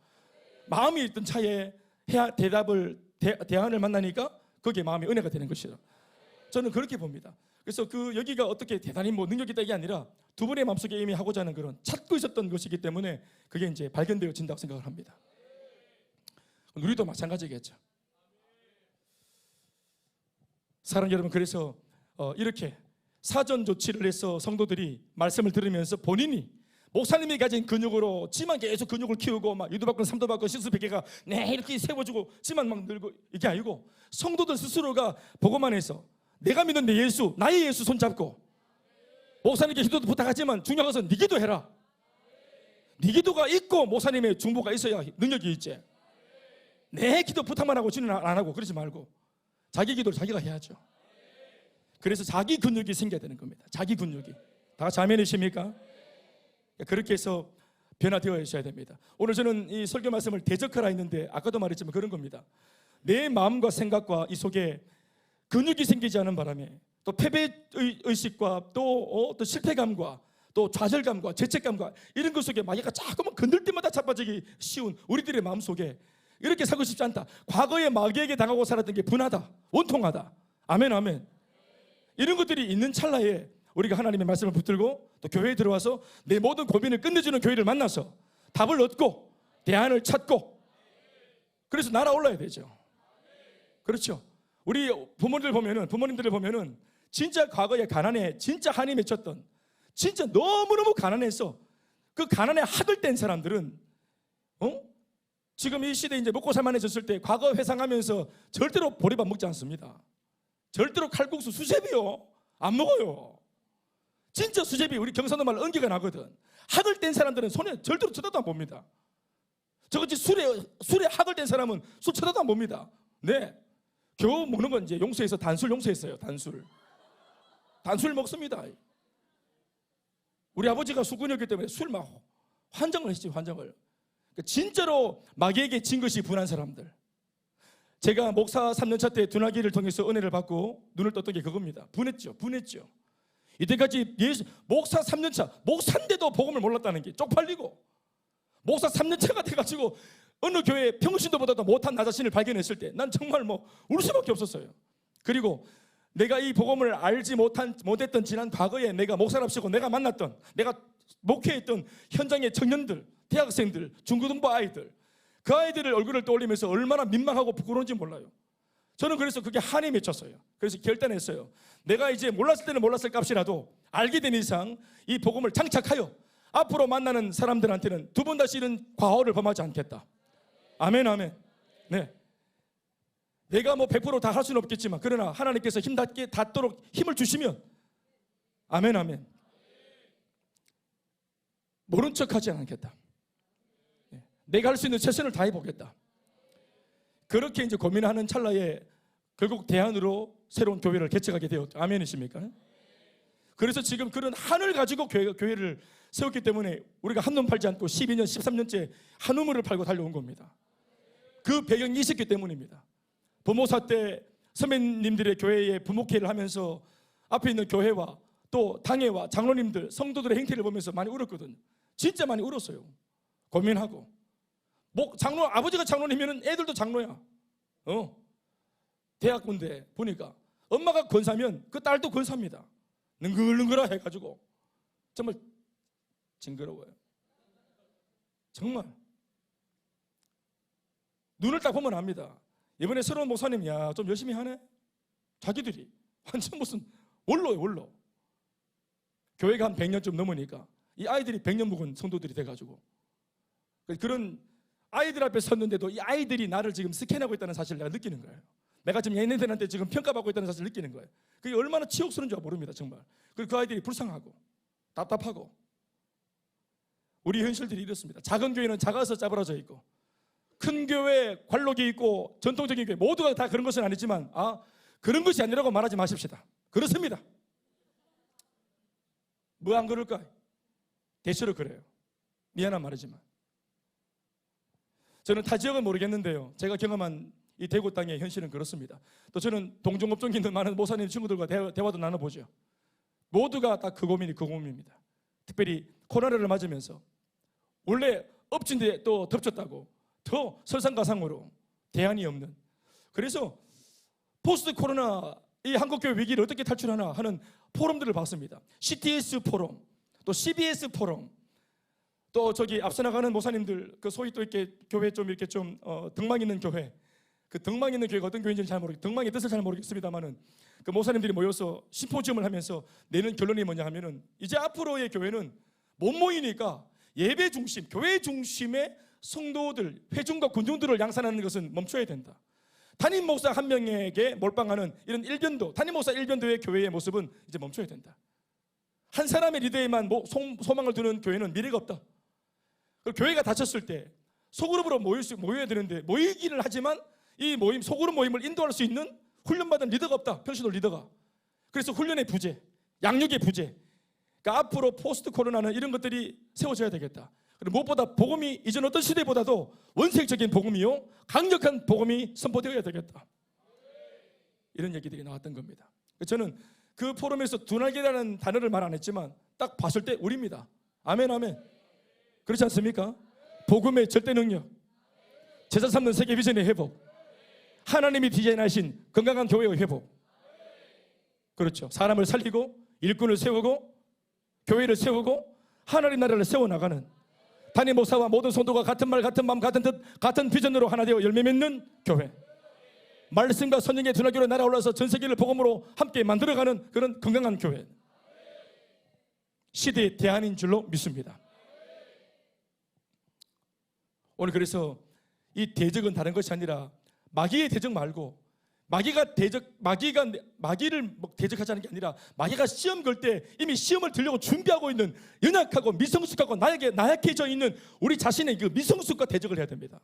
마음이 있던 차에 대안을 만나니까 거기에 마음의 은혜가 되는 것이죠. 저는 그렇게 봅니다. 그래서 여기가 어떻게 대단히 능력이 있다는 게 아니라 두 분의 마음속에 이미 하고자 하는 그런 찾고 있었던 것이기 때문에 그게 이제 발견되어진다고 생각을 합니다. 우리도 마찬가지겠죠. 사랑하는 여러분, 그래서 이렇게 사전 조치를 해서 성도들이 말씀을 들으면서 본인이 목사님이 가진 근육으로 지만 계속 근육을 키우고 막 유도 받고 삼도 받고 시수 100개가 이렇게 세워주고 지만 막 늘고 이게 아니고 성도들 스스로가 보고만 해서 내가 믿는 내 예수, 나의 예수 손잡고 목사님께 기도도 부탁하지만 중요한 것은 네 기도해라. 네 기도가 있고 목사님의 중보가 있어야 능력이 있지. 내 기도 부탁만 하고 지는 안 하고 그러지 말고 자기 기도를 자기가 해야죠. 그래서 자기 근육이 생겨야 되는 겁니다. 자기 근육이. 다 같이 아멘이십니까? 그렇게 해서 변화되어 있어야 됩니다. 오늘 저는 이 설교 말씀을 대적하라 했는데 아까도 말했지만 그런 겁니다. 내 마음과 생각과 이 속에 근육이 생기지 않은 바람에 또 패배의식과 또 실패감과 또 좌절감과 죄책감과 이런 것 속에 마귀가 자꾸만 건들 때마다 자빠지기 쉬운 우리들의 마음 속에 이렇게 살고 싶지 않다. 과거에 마귀에게 당하고 살았던 게 분하다, 원통하다. 아멘, 아멘. 이런 것들이 있는 찰나에 우리가 하나님의 말씀을 붙들고 또 교회에 들어와서 내 모든 고민을 끝내주는 교회를 만나서 답을 얻고 대안을 찾고 그래서 날아올라야 되죠. 그렇죠. 우리 부모님들을 보면은 진짜 과거에 가난에 진짜 한이 맺혔던 진짜 너무너무 가난해서 그 가난에 학을 뗀 사람들은 지금 이 시대에 이제 먹고 살만해졌을 때 과거 회상하면서 절대로 보리밥 먹지 않습니다. 절대로 칼국수 수제비요 안 먹어요. 진짜 수제비 우리 경상도 말로 은기가 나거든. 학을 뗀 사람들은 손에 절대로 쳐다도 안 봅니다. 저같이 술에 학을 뗀 사람은 술 쳐다도 안 봅니다. 네, 겨우 먹는 건 이제 용서해서 단술 용서했어요. 단술 먹습니다. 우리 아버지가 술꾼이었기 때문에 술 막 환장을 했지. 환장을. 진짜로 마귀에게 진 것이 분한 사람들. 제가 목사 3년차 때 둔하기를 통해서 은혜를 받고 눈을 떴던 게 그겁니다. 분했죠. 이때까지 목사 3년차 목사인데도 복음을 몰랐다는 게 쪽팔리고 목사 3년차가 돼가지고 어느 교회 평신도보다도 못한 나 자신을 발견했을 때 난 정말 울 수밖에 없었어요. 그리고 내가 이 복음을 알지 못했던 지난 과거에 내가 목사랍시고 내가 만났던 내가 목회했던 현장의 청년들, 대학생들, 중고등부 아이들 그 아이들의 얼굴을 떠올리면서 얼마나 민망하고 부끄러운지 몰라요. 저는 그래서 그게 한이 맺혔어요. 그래서 결단했어요. 내가 이제 몰랐을 때는 몰랐을 값이라도 알게 된 이상 이 복음을 장착하여 앞으로 만나는 사람들한테는 두 번 다시 이런 과오를 범하지 않겠다. 아멘, 아멘. 네. 내가 100% 다 할 수는 없겠지만 그러나 하나님께서 닿도록 힘을 주시면 아멘, 아멘. 모른 척하지 않겠다. 내가 할 수 있는 최선을 다해보겠다. 그렇게 이제 고민하는 찰나에 결국 대안으로 새로운 교회를 개척하게 되었죠. 아멘이십니까? 그래서 지금 그런 한을 가지고 교회를 세웠기 때문에 우리가 한눈 팔지 않고 12년, 13년째 한우물을 팔고 달려온 겁니다. 그 배경이 있었기 때문입니다. 부모사 때 선배님들의 교회에 부목회를 하면서 앞에 있는 교회와 또 당회와 장로님들, 성도들의 행태를 보면서 많이 울었거든요. 진짜 많이 울었어요. 고민하고. 아버지가 장로님이면 애들도 장로야. 대학 군대 보니까 엄마가 권사면 그 딸도 권사입니다. 능글능글하 해가지고 정말 징그러워요. 정말 눈을 딱 보면 압니다. 이번에 새로운 목사님 좀 열심히 하네. 자기들이 완전 무슨 원로예요. 교회가 한 100년쯤 넘으니까 이 아이들이 100년 묵은 성도들이 돼가지고 그런 아이들 앞에 섰는데도 이 아이들이 나를 지금 스캔하고 있다는 사실을 내가 느끼는 거예요. 내가 지금 얘네들한테 지금 평가받고 있다는 사실을 느끼는 거예요. 그게 얼마나 치욕스러운 줄 모릅니다. 정말. 그리고 그 아이들이 불쌍하고 답답하고 우리 현실들이 이렇습니다. 작은 교회는 작아서 짜부러져 있고 큰 교회 관록이 있고 전통적인 교회 모두가 다 그런 것은 아니지만 그런 것이 아니라고 말하지 마십시다. 그렇습니다. 뭐 안 그럴까? 대체로 그래요. 미안한 말이지만. 저는 타 지역은 모르겠는데요, 제가 경험한 이 대구 땅의 현실은 그렇습니다. 또 저는 동종업종에 있는 많은 목사님 친구들과 대화도 나눠보죠. 모두가 다 그 고민입니다. 특별히 코로나를 맞으면서 원래 엎친데 또 덮쳤다고 더 설상가상으로 대안이 없는, 그래서 포스트 코로나 이 한국교회 위기를 어떻게 탈출하나 하는 포럼들을 봤습니다. CTS 포럼, 또 CBS 포럼, 또 저기 앞서 나가는 목사님들 그 소위 또 이렇게 교회 좀 이렇게 좀 등망 있는 교회, 그 등망 있는 교회가 어떤 교회인지는 잘 모르겠어요. 등망의 뜻을 잘 모르겠습니다만은 그 목사님들이 모여서 심포지움을 하면서 내는 결론이 뭐냐 하면은 이제 앞으로의 교회는 못 모이니까 예배 중심, 교회 중심의 성도들, 회중과 군중들을 양산하는 것은 멈춰야 된다. 담임 목사 한 명에게 몰빵하는 이런 일변도, 담임 목사 일변도의 교회의 모습은 이제 멈춰야 된다. 한 사람의 리더에만 소망을 두는 교회는 미래가 없다. 교회가 닫혔을 때 소그룹으로 모여야 되는데 모이기를 하지만 이 모임, 소그룹 모임을 인도할 수 있는 훈련받은 리더가 없다. 평신도 리더가. 그래서 훈련의 부재, 양육의 부재. 그러니까 앞으로 포스트 코로나는 이런 것들이 세워져야 되겠다. 그리고 무엇보다 복음이 이전 어떤 시대보다도 원색적인 복음이요, 강력한 복음이 선포되어야 되겠다. 이런 얘기들이 나왔던 겁니다. 저는 그 포럼에서 두날개라는 단어를 말 안 했지만 딱 봤을 때 우리입니다. 아멘, 아멘. 그렇지 않습니까? 복음의 절대 능력, 제자 삼는 세계 비전의 회복, 하나님이 디자인하신 건강한 교회의 회복. 그렇죠. 사람을 살리고 일꾼을 세우고 교회를 세우고 하나님 나라를 세워나가는, 담임 목사와 모든 성도가 같은 말 같은 마음 같은 뜻 같은 비전으로 하나 되어 열매 맺는 교회, 말씀과 선행의 두날개로 날아올라서 전 세계를 복음으로 함께 만들어가는 그런 건강한 교회, 시대의 대안인 줄로 믿습니다. 오늘 그래서 이 대적은 다른 것이 아니라 마귀의 대적 말고, 마귀를 대적하자는 게 아니라 마귀가 시험 걸 때 이미 시험을 들려고 준비하고 있는 연약하고 미성숙하고 나약해져 있는 우리 자신의 그 미성숙과 대적을 해야 됩니다.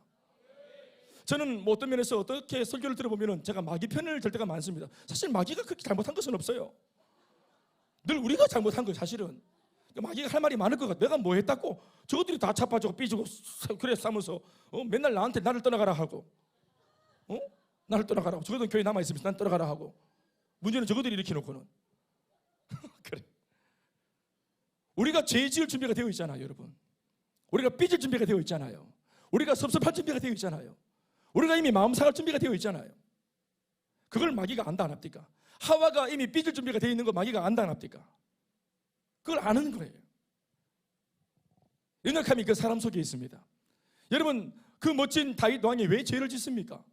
저는 뭐 어떤 면에서 어떻게 설교를 들어보면 제가 마귀 편을 들 때가 많습니다. 사실 마귀가 그렇게 잘못한 것은 없어요. 늘 우리가 잘못한 거예요, 사실은. 마귀가 할 말이 많을 것 같아. 내가 뭐 했다고 저것들이 다 차빠지고 삐지고 그래 싸면서 맨날 나한테 나를 떠나가라 하고, 나를 떠나가라고. 저것들은 교회 남아있으면서 난 떠나가라 하고. 문제는 저것들이 일으켜놓고는 그래. 우리가 죄 지을 준비가 되어 있잖아요, 여러분. 우리가 삐질 준비가 되어 있잖아요. 우리가 섭섭할 준비가 되어 있잖아요. 우리가 이미 마음 상할 준비가 되어 있잖아요. 그걸 마귀가 안다 안 합니까? 하와가 이미 삐질 준비가 되어 있는 거 마귀가 안다 안 합니까? 그걸 아는 거예요. 연약함이 그 사람 속에 있습니다. 여러분, 그 멋진 다윗 왕이 왜 죄를 짓습니까?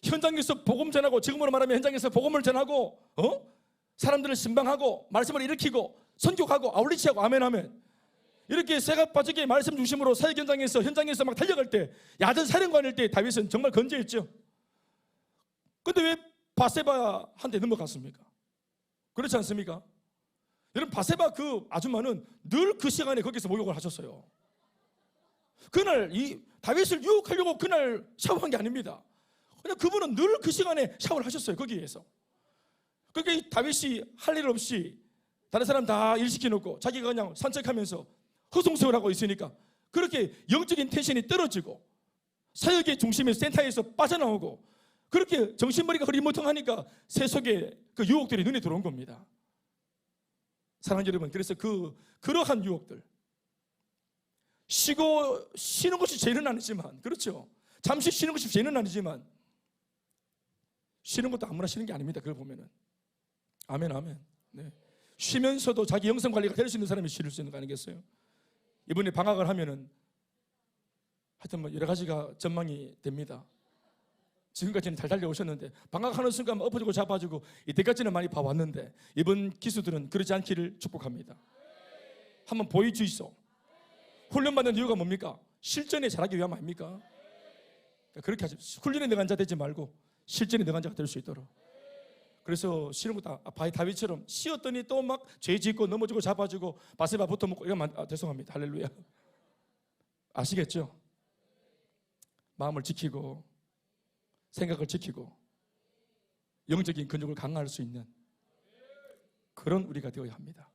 현장에서 복음 전하고, 지금으로 말하면 현장에서 복음을 전하고 사람들을 신방하고 말씀을 일으키고 선교하고 아울리치하고 아멘 아멘, 이렇게 새가 빠지게 말씀 중심으로 사역 현장에서 막 달려갈 때, 야전 사령관일 때 다윗은 정말 건재했죠. 근데 왜 바세바한테 넘어갔습니까? 그렇지 않습니까? 여러분, 바세바 그 아줌마는 늘 그 시간에 거기서 목욕을 하셨어요. 그날 이 다윗을 유혹하려고 그날 샤워한 게 아닙니다. 그냥 그분은 늘 그 시간에 샤워를 하셨어요, 거기에서. 그러니까 이 다윗이 할 일 없이 다른 사람 다 일 시켜놓고 자기가 그냥 산책하면서 허송세월 하고 있으니까 그렇게 영적인 텐션이 떨어지고 사역의 중심의 센터에서 빠져나오고, 그렇게 정신머리가 흐리멍텅하니까 세속의 그 유혹들이 눈에 들어온 겁니다. 사랑하는 여러분, 그래서 그러한 유혹들, 쉬는 것이 죄는 아니지만, 그렇죠, 잠시 쉬는 것이 죄는 아니지만 쉬는 것도 아무나 쉬는 게 아닙니다. 그걸 보면은 아멘 아멘. 네. 쉬면서도 자기 영성 관리가 될 수 있는 사람이 쉴 수 있는 거 아니겠어요? 이번에 방학을 하면은 하여튼 뭐 여러 가지가 전망이 됩니다. 지금까지는 잘 달려오셨는데 방학하는 순간 엎어지고 잡아지고 이때까지는 많이 봐왔는데 이번 기수들은 그러지 않기를 축복합니다. 한번 보여주이소. 훈련받는 이유가 뭡니까? 실전에 잘하기 위함 아닙니까? 그렇게 하죠. 훈련에 능한 자 되지 말고 실전에 능한 자가 될 수 있도록. 그래서 쉬는 것도 다윗처럼 쉬었더니 또 막 죄 짓고 넘어지고 잡아지고 바세바 붙어먹고 이러면 죄송합니다. 할렐루야. 아시겠죠? 마음을 지키고 생각을 지키고 영적인 근육을 강화할 수 있는 그런 우리가 되어야 합니다.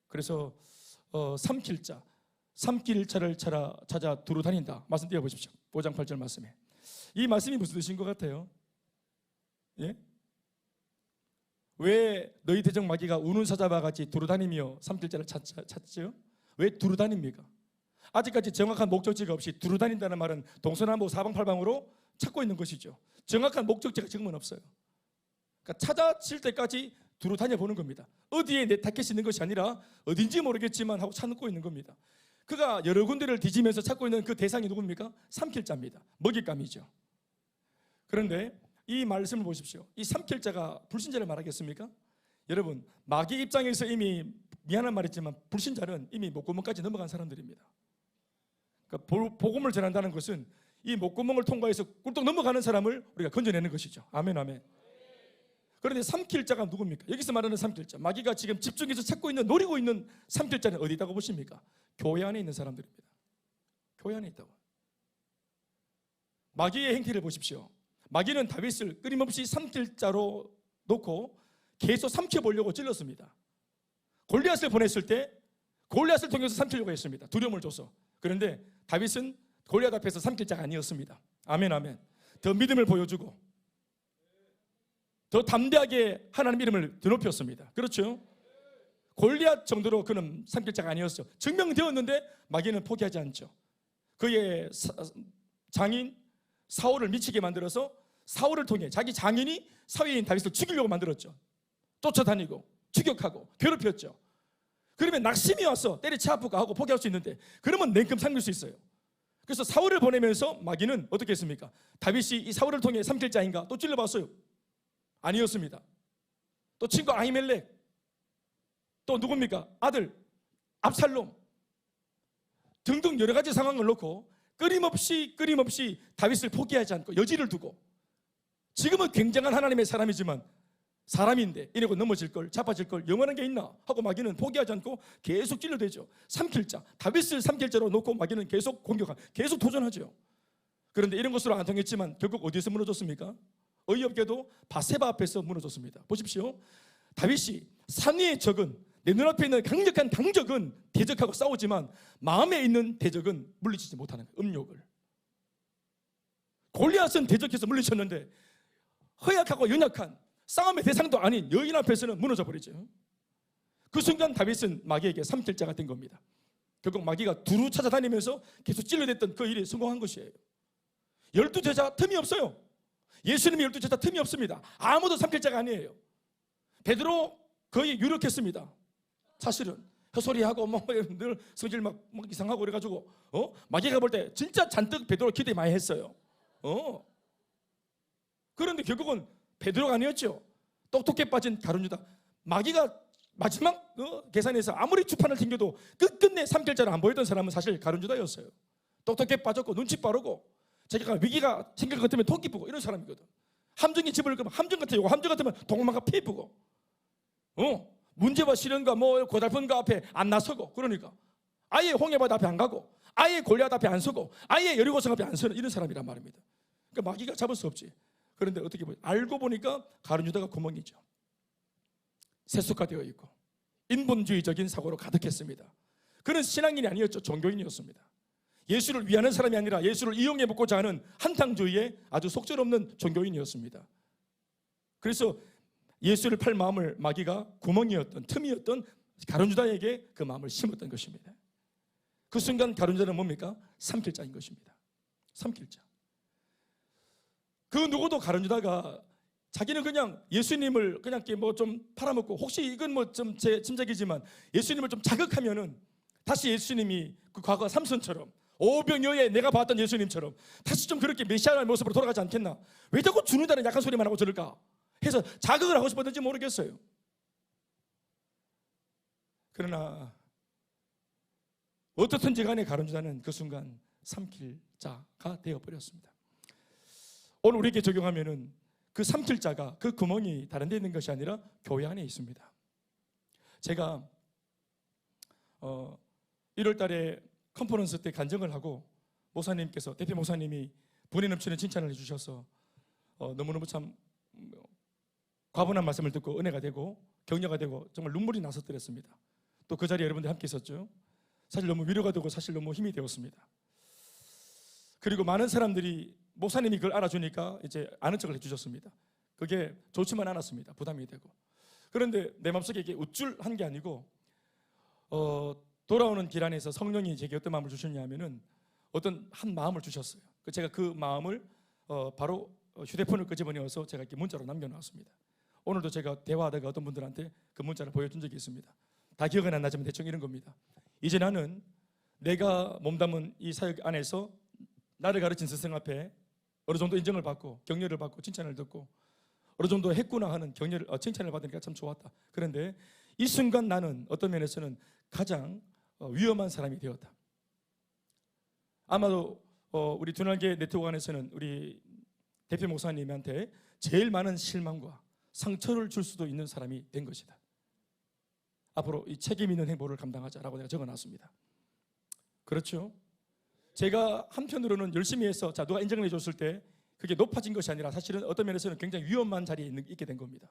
그래서 삼킬 자, 삼킬자를 찾아 두루 다닌다. 말씀 띄워보십시오. 5장 8절 말씀에. 이 말씀이 무슨 뜻인 것 같아요? 예? 왜 너희 대적 마귀가 우는 사자와 같이 두루 다니며 삼킬자를 찾죠? 왜 두루 다닙니까? 아직까지 정확한 목적지가 없이 두루 다닌다는 말은 동서남북 사방팔방으로 찾고 있는 것이죠. 정확한 목적지가 지금은 없어요. 그러니까 찾아질 때까지 두루 다녀보는 겁니다. 어디에 내 타켓이 있는 것이 아니라 어딘지 모르겠지만 하고 찾고 있는 겁니다. 그가 여러 군데를 뒤지면서 찾고 있는 그 대상이 누굽니까? 삼킬자입니다. 먹잇감이죠. 그런데 이 말씀을 보십시오. 이 삼킬자가 불신자를 말하겠습니까? 여러분, 마귀 입장에서 이미 미안한 말이지만 불신자는 이미 목구멍까지 넘어간 사람들입니다. 그러니까 복음을 전한다는 것은 이 목구멍을 통과해서 꿀떡 넘어가는 사람을 우리가 건져내는 것이죠. 아멘, 아멘. 그런데 삼킬자가 누굽니까? 여기서 말하는 삼킬자, 마귀가 지금 집중해서 찾고 있는, 노리고 있는 삼킬자는 어디 있다고 보십니까? 교회 안에 있는 사람들입니다. 교회 안에 있다고. 마귀의 행태를 보십시오. 마귀는 다윗을 끊임없이 삼킬자로 놓고 계속 삼켜보려고 찔렀습니다. 골리앗을 보냈을 때 골리앗을 통해서 삼키려고 했습니다. 두려움을 줘서. 그런데 다윗은 골리앗 앞에서 삼킬자가 아니었습니다. 아멘, 아멘. 더 믿음을 보여주고 더 담대하게 하나님 이름을 드높였습니다. 그렇죠? 골리앗 정도로 그는 삼킬자가 아니었어. 증명되었는데 마귀는 포기하지 않죠. 그의 장인 사울을 미치게 만들어서 사울을 통해 자기 장인이 사위인 다윗을 죽이려고 만들었죠. 쫓아다니고 추격하고 괴롭혔죠. 그러면 낙심이 와서 때려치 아프고 하고 포기할 수 있는데 그러면 냉큼 삼킬 수 있어요. 그래서 사울을 보내면서 마귀는 어떻게 했습니까? 다윗이 이 사울을 통해 삼킬자인가? 또 찔러봤어요. 아니었습니다. 또 친구 아히멜렉, 또 누굽니까? 아들 압살롬 등등 여러 가지 상황을 놓고 끊임없이 다윗을 포기하지 않고 여지를 두고, 지금은 굉장한 하나님의 사람이지만 사람인데 이러고 넘어질 걸, 자빠질 걸, 영원한 게 있나 하고 마귀는 포기하지 않고 계속 찔러대죠. 삼킬자, 다윗을 삼킬자로 놓고 마귀는 계속 공격하고 계속 도전하죠. 그런데 이런 것으로 안 통했지만 결국 어디에서 무너졌습니까? 어이없게도 바세바 앞에서 무너졌습니다. 보십시오. 다윗이 산 위의 적은, 내 눈앞에 있는 강력한 강적은 대적하고 싸우지만 마음에 있는 대적은 물리치지 못하는 거예요. 음욕을. 골리앗은 대적해서 물리쳤는데 허약하고 연약한 싸움의 대상도 아닌 여인 앞에서는 무너져 버리죠. 그 순간 다윗은 마귀에게 삼킬자가 된 겁니다. 결국 마귀가 두루 찾아다니면서 계속 찔러댔던 그 일이 성공한 것이에요. 12제자 틈이 없어요. 예수님이 12제자 틈이 없습니다. 아무도 삼킬자가 아니에요. 베드로 거의 유력했습니다. 사실은 헛소리하고 늘 성질 막 이상하고 그래가지고 마귀가 볼 때 진짜 잔뜩 베드로 기대 많이 했어요. 그런데 결국은 베드로가 아니었죠. 똑똑해 빠진 가룟 유다. 마귀가 마지막 계산에서 아무리 주판을 튕겨도 끝끝내 삼킬자를 안 보였던 사람은 사실 가룟 유다였어요. 똑똑해 빠졌고 눈치 빠르고 자기가 위기가 생길 것 같으면 토끼 부고 이런 사람이거든. 함정이 집을 끄면 함정 같아요. 함정 같으면 동망가 피해 부고 문제와 시련과 고달픈 거 앞에 안 나서고, 그러니까 아예 홍해바다 앞에 안 가고 아예 골리앗 앞에 안 서고 아예 여리고성 앞에 안 서는 이런 사람이란 말입니다. 그러니까 마귀가 잡을 수 없지. 그런데 어떻게 보면 알고 보니까 가룟 유다가 구멍이죠. 세속화되어 있고 인본주의적인 사고로 가득했습니다. 그는 신앙인이 아니었죠. 종교인이었습니다. 예수를 위하는 사람이 아니라 예수를 이용해 먹고자 하는 한탕주의의 아주 속절없는 종교인이었습니다. 그래서 예수를 팔 마음을 마귀가 구멍이었던, 틈이었던 가룟 유다에게 그 마음을 심었던 것입니다. 그 순간 가룟 유다는 뭡니까? 삼킬자인 것입니다. 삼킬자. 그 누구도 가룟 유다가 자기는 그냥 예수님을 그냥 좀 팔아먹고, 혹시 이건 좀 제 짐작이지만 예수님을 좀 자극하면은 다시 예수님이 그 과거 삼손처럼 오병이어에 내가 봤던 예수님처럼 다시 좀 그렇게 메시아의 모습으로 돌아가지 않겠나? 왜 자꾸 죽는다는 약한 소리만 하고 저럴까? 해서 자극을 하고 싶었는지 모르겠어요. 그러나 어떻든지 간에 가룟 유다는 그 순간 삼킬자가 되어버렸습니다. 오늘 우리에게 적용하면은 그 삼킬자가, 그 구멍이 다른 데 있는 것이 아니라 교회 안에 있습니다. 제가 1월 달에 컨퍼런스 때 간증을 하고 목사님께서, 대표 목사님이 분이 넘치는 칭찬을 해주셔서 너무너무 참 과분한 말씀을 듣고 은혜가 되고 격려가 되고 정말 눈물이 나서 드렸습니다. 또 그 자리에 여러분들 함께 있었죠. 사실 너무 위로가 되고 사실 너무 힘이 되었습니다. 그리고 많은 사람들이 목사님이 그걸 알아주니까 이제 아는 척을 해주셨습니다. 그게 좋지만 않았습니다. 부담이 되고. 그런데 내 마음속에 이게 우쭐한 게 아니고 돌아오는 길 안에서 성령이 제게 어떤 마음을 주셨냐면은 어떤 한 마음을 주셨어요. 제가 그 마음을 바로 휴대폰을 끄집어내어서 제가 이렇게 문자로 남겨놨습니다. 오늘도 제가 대화하다가 어떤 분들한테 그 문자를 보여준 적이 있습니다. 다 기억은 안 나지만 대충 이런 겁니다. 이제 나는 내가 몸담은 이 사역 안에서 나를 가르친 스승 앞에 어느 정도 인정을 받고 격려를 받고 칭찬을 듣고 어느 정도 했구나 하는 칭찬을 받으니까 참 좋았다. 그런데 이 순간 나는 어떤 면에서는 가장 위험한 사람이 되었다. 아마도 우리 두날개 네트워크 안에서는 우리 대표 목사님한테 제일 많은 실망과 상처를 줄 수도 있는 사람이 된 것이다. 앞으로 이 책임 있는 행보를 감당하자라고 내가 적어놨습니다. 그렇죠? 제가 한편으로는 열심히 해서 누가 인정을 해줬을 때 그게 높아진 것이 아니라 사실은 어떤 면에서는 굉장히 위험한 자리에 있게 된 겁니다.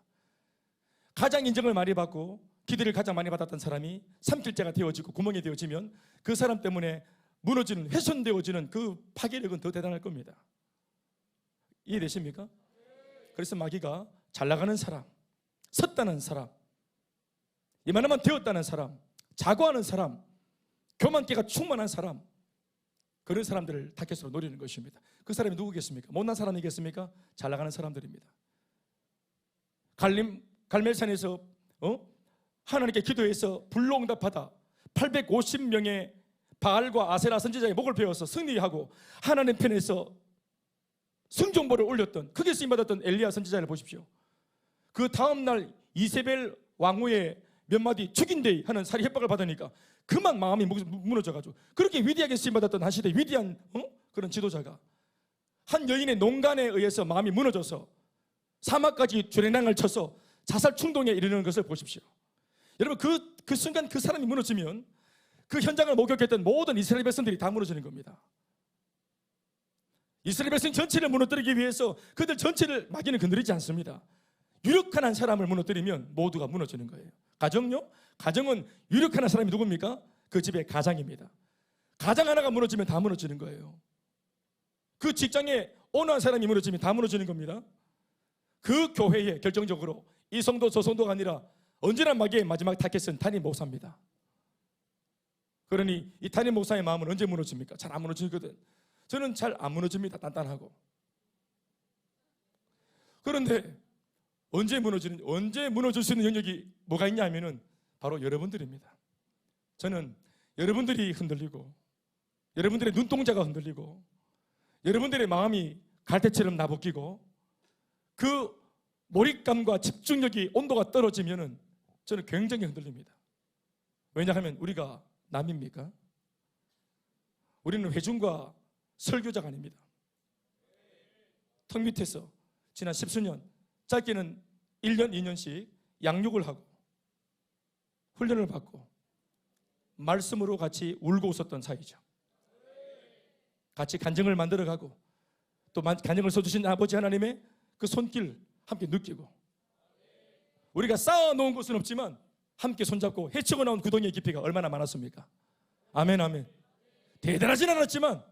가장 인정을 많이 받고 기대를 가장 많이 받았던 사람이 삼킬자가 되어지고 구멍이 되어지면 그 사람 때문에 무너지는, 훼손되어지는 그 파괴력은 더 대단할 겁니다. 이해되십니까? 그래서 마귀가 잘 나가는 사람, 섰다는 사람, 이만하면 되었다는 사람, 자고하는 사람, 교만기가 충만한 사람, 그런 사람들을 타겟으로 노리는 것입니다. 그 사람이 누구겠습니까? 못난 사람이겠습니까? 잘 나가는 사람들입니다. 갈멜산에서 하나님께 기도해서 불로응답하다 850명의 바알과 아세라 선지자의 목을 베어서 승리하고 하나님 편에서 승전보를 올렸던, 크게 쓰임받았던 엘리야 선지자를 보십시오. 그 다음날 이세벨 왕후의 몇 마디 죽인대 하는 살해 협박을 받으니까 그만 마음이 무너져가지고, 그렇게 위대하게 쓰임받았던 한 시대 위대한 그런 지도자가 한 여인의 농간에 의해서 마음이 무너져서 사막까지 주례낭을 쳐서 자살 충동에 이르는 것을 보십시오. 여러분, 그 순간 그 사람이 무너지면 그 현장을 목격했던 모든 이스라엘 백성들이 다 무너지는 겁니다. 이스라엘 백성 전체를 무너뜨리기 위해서 그들 전체를 마귀는 건드리지 않습니다. 유력한 한 사람을 무너뜨리면 모두가 무너지는 거예요. 가정요? 가정은 유력한 한 사람이 누굽니까? 그 집의 가장입니다. 가장 하나가 무너지면 다 무너지는 거예요. 그 직장에 어느 한 사람이 무너지면 다 무너지는 겁니다. 그 교회에 결정적으로 이 성도 저 성도가 아니라 언제나 마귀의 마지막 타겟은 담임 목사입니다. 그러니 이 담임 목사의 마음은 언제 무너집니까? 잘 안 무너지거든. 저는 잘 안 무너집니다. 단단하고. 그런데 언제 무너질 수 있는 영역이 뭐가 있냐 하면은 바로 여러분들입니다. 저는 여러분들이 흔들리고 여러분들의 눈동자가 흔들리고 여러분들의 마음이 갈대처럼 나부끼고 그 몰입감과 집중력이 온도가 떨어지면은 저는 굉장히 흔들립니다. 왜냐하면 우리가 남입니까? 우리는 회중과 설교자가 아닙니다. 턱 밑에서 지난 10수년, 짧게는 1년, 2년씩 양육을 하고 훈련을 받고 말씀으로 같이 울고 웃었던 사이죠. 같이 간증을 만들어가고 또 간증을 써주신 아버지 하나님의 그 손길 함께 느끼고, 우리가 쌓아놓은 것은 없지만 함께 손잡고 헤치고 나온 구덩이의 깊이가 얼마나 많았습니까? 아멘, 아멘. 대단하진 않았지만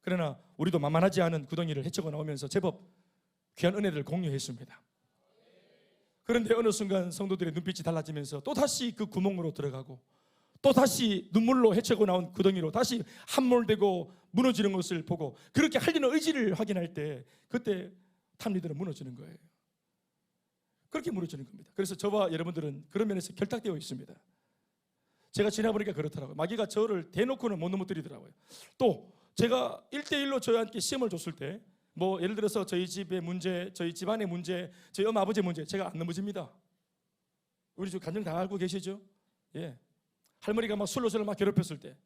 그러나 우리도 만만하지 않은 구덩이를 헤치고 나오면서 제법 귀한 은혜를 공유했습니다. 그런데 어느 순간 성도들의 눈빛이 달라지면서 또다시 그 구멍으로 들어가고 또다시 눈물로 헤치고 나온 구덩이로 다시 함몰되고 무너지는 것을 보고 그렇게 하려는 의지를 확인할 때 그때 탐리들은 무너지는 거예요. 그렇게 무너지는 겁니다. 그래서 저와 여러분들은 그런 면에서 결탁되어 있습니다. 제가 지나보니까 그렇더라고요. 마귀가 저를 대놓고는 못 넘어뜨리더라고요. 또 제가 1대1로 저희한테 시험을 줬을 때 뭐 예를 들어서 저희 집의 문제, 저희 집안의 문제, 저희 엄마 아버지의 문제, 제가 안 넘어집니다. 우리 집 간증 다 알고 계시죠? 예. 할머니가 막 술로 저를 막 괴롭혔을 때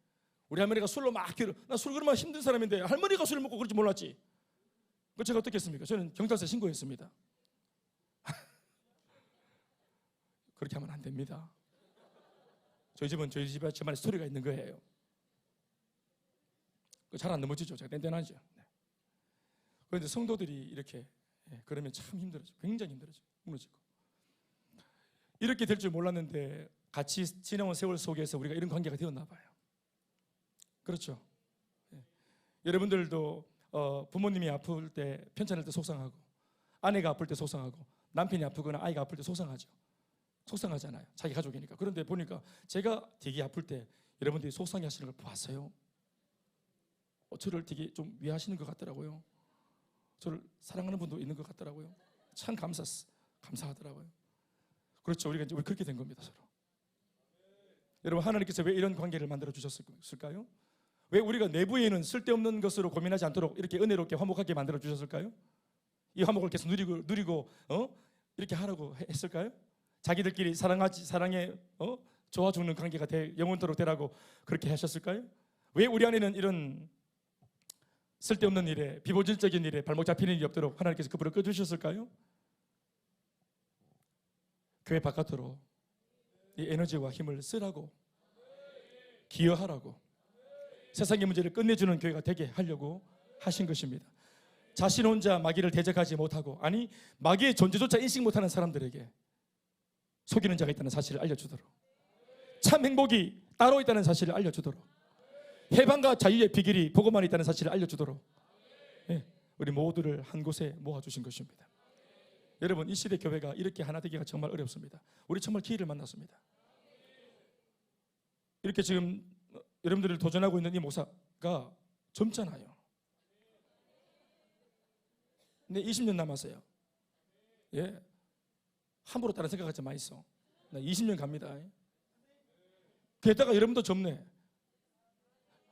우리 할머니가 술로 막 나 술 그러면 힘든 사람인데 할머니가 술을 먹고 그럴지 몰랐지. 그 제가 어떻게 했습니까? 저는 경찰서에 신고했습니다. 그렇게 하면 안 됩니다. 저희 집은 저희 집안에 스토리가 있는 거예요. 잘 안 넘어지죠. 제가 땡땡하죠. 네. 그런데 성도들이 이렇게 그러면 참 힘들어져. 굉장히 힘들어져. 무너지고. 이렇게 될 줄 몰랐는데 같이 지나온 세월 속에서 우리가 이런 관계가 되었나 봐요. 그렇죠. 예. 여러분들도 부모님이 아플 때 편찮을 때 속상하고, 아내가 아플 때 속상하고, 남편이 아프거나 아이가 아플 때 속상하죠. 속상하잖아요. 자기 가족이니까. 그런데 보니까 제가 되게 아플 때 여러분들이 속상해 하시는 걸 봤어요. 저를 되게 좀 위하시는 것 같더라고요. 저를 사랑하는 분도 있는 것 같더라고요. 참 감사하더라고요. 그렇죠. 우리 그렇게 된 겁니다, 서로. 여러분, 하나님께서 왜 이런 관계를 만들어 주셨을까요? 왜 우리가 내부에는 쓸데없는 것으로 고민하지 않도록 이렇게 은혜롭게 화목하게 만들어 주셨을까요? 이 화목을 계속 누리고 이렇게 하라고 했을까요? 자기들끼리 사랑해 좋아 죽는 관계가 영원토록 되라고 그렇게 하셨을까요? 왜 우리 안에는 이런 쓸데없는 일에, 비본질적인 일에 발목 잡히는 일이 없도록 하나님께서 그 불을 꺼주셨을까요? 교회 바깥으로 이 에너지와 힘을 쓰라고, 기여하라고, 세상의 문제를 끝내주는 교회가 되게 하려고 하신 것입니다. 자신 혼자 마귀를 대적하지 못하고, 아니 마귀의 존재조차 인식 못하는 사람들에게 속이는 자가 있다는 사실을 알려주도록, 참 행복이 따로 있다는 사실을 알려주도록, 해방과 자유의 비결이 복음만에 있다는 사실을 알려주도록, 우리 모두를 한 곳에 모아주신 것입니다. 여러분, 이 시대 교회가 이렇게 하나 되기가 정말 어렵습니다. 우리 정말 기회를 만났습니다. 이렇게 지금 여러분들을 도전하고 있는 이 목사가 젊잖아요. 근데 20년 남았어요. 예, 함부로 다른 생각하지 마이소. 나 20년 갑니다. 게다가 여러분도 젊네.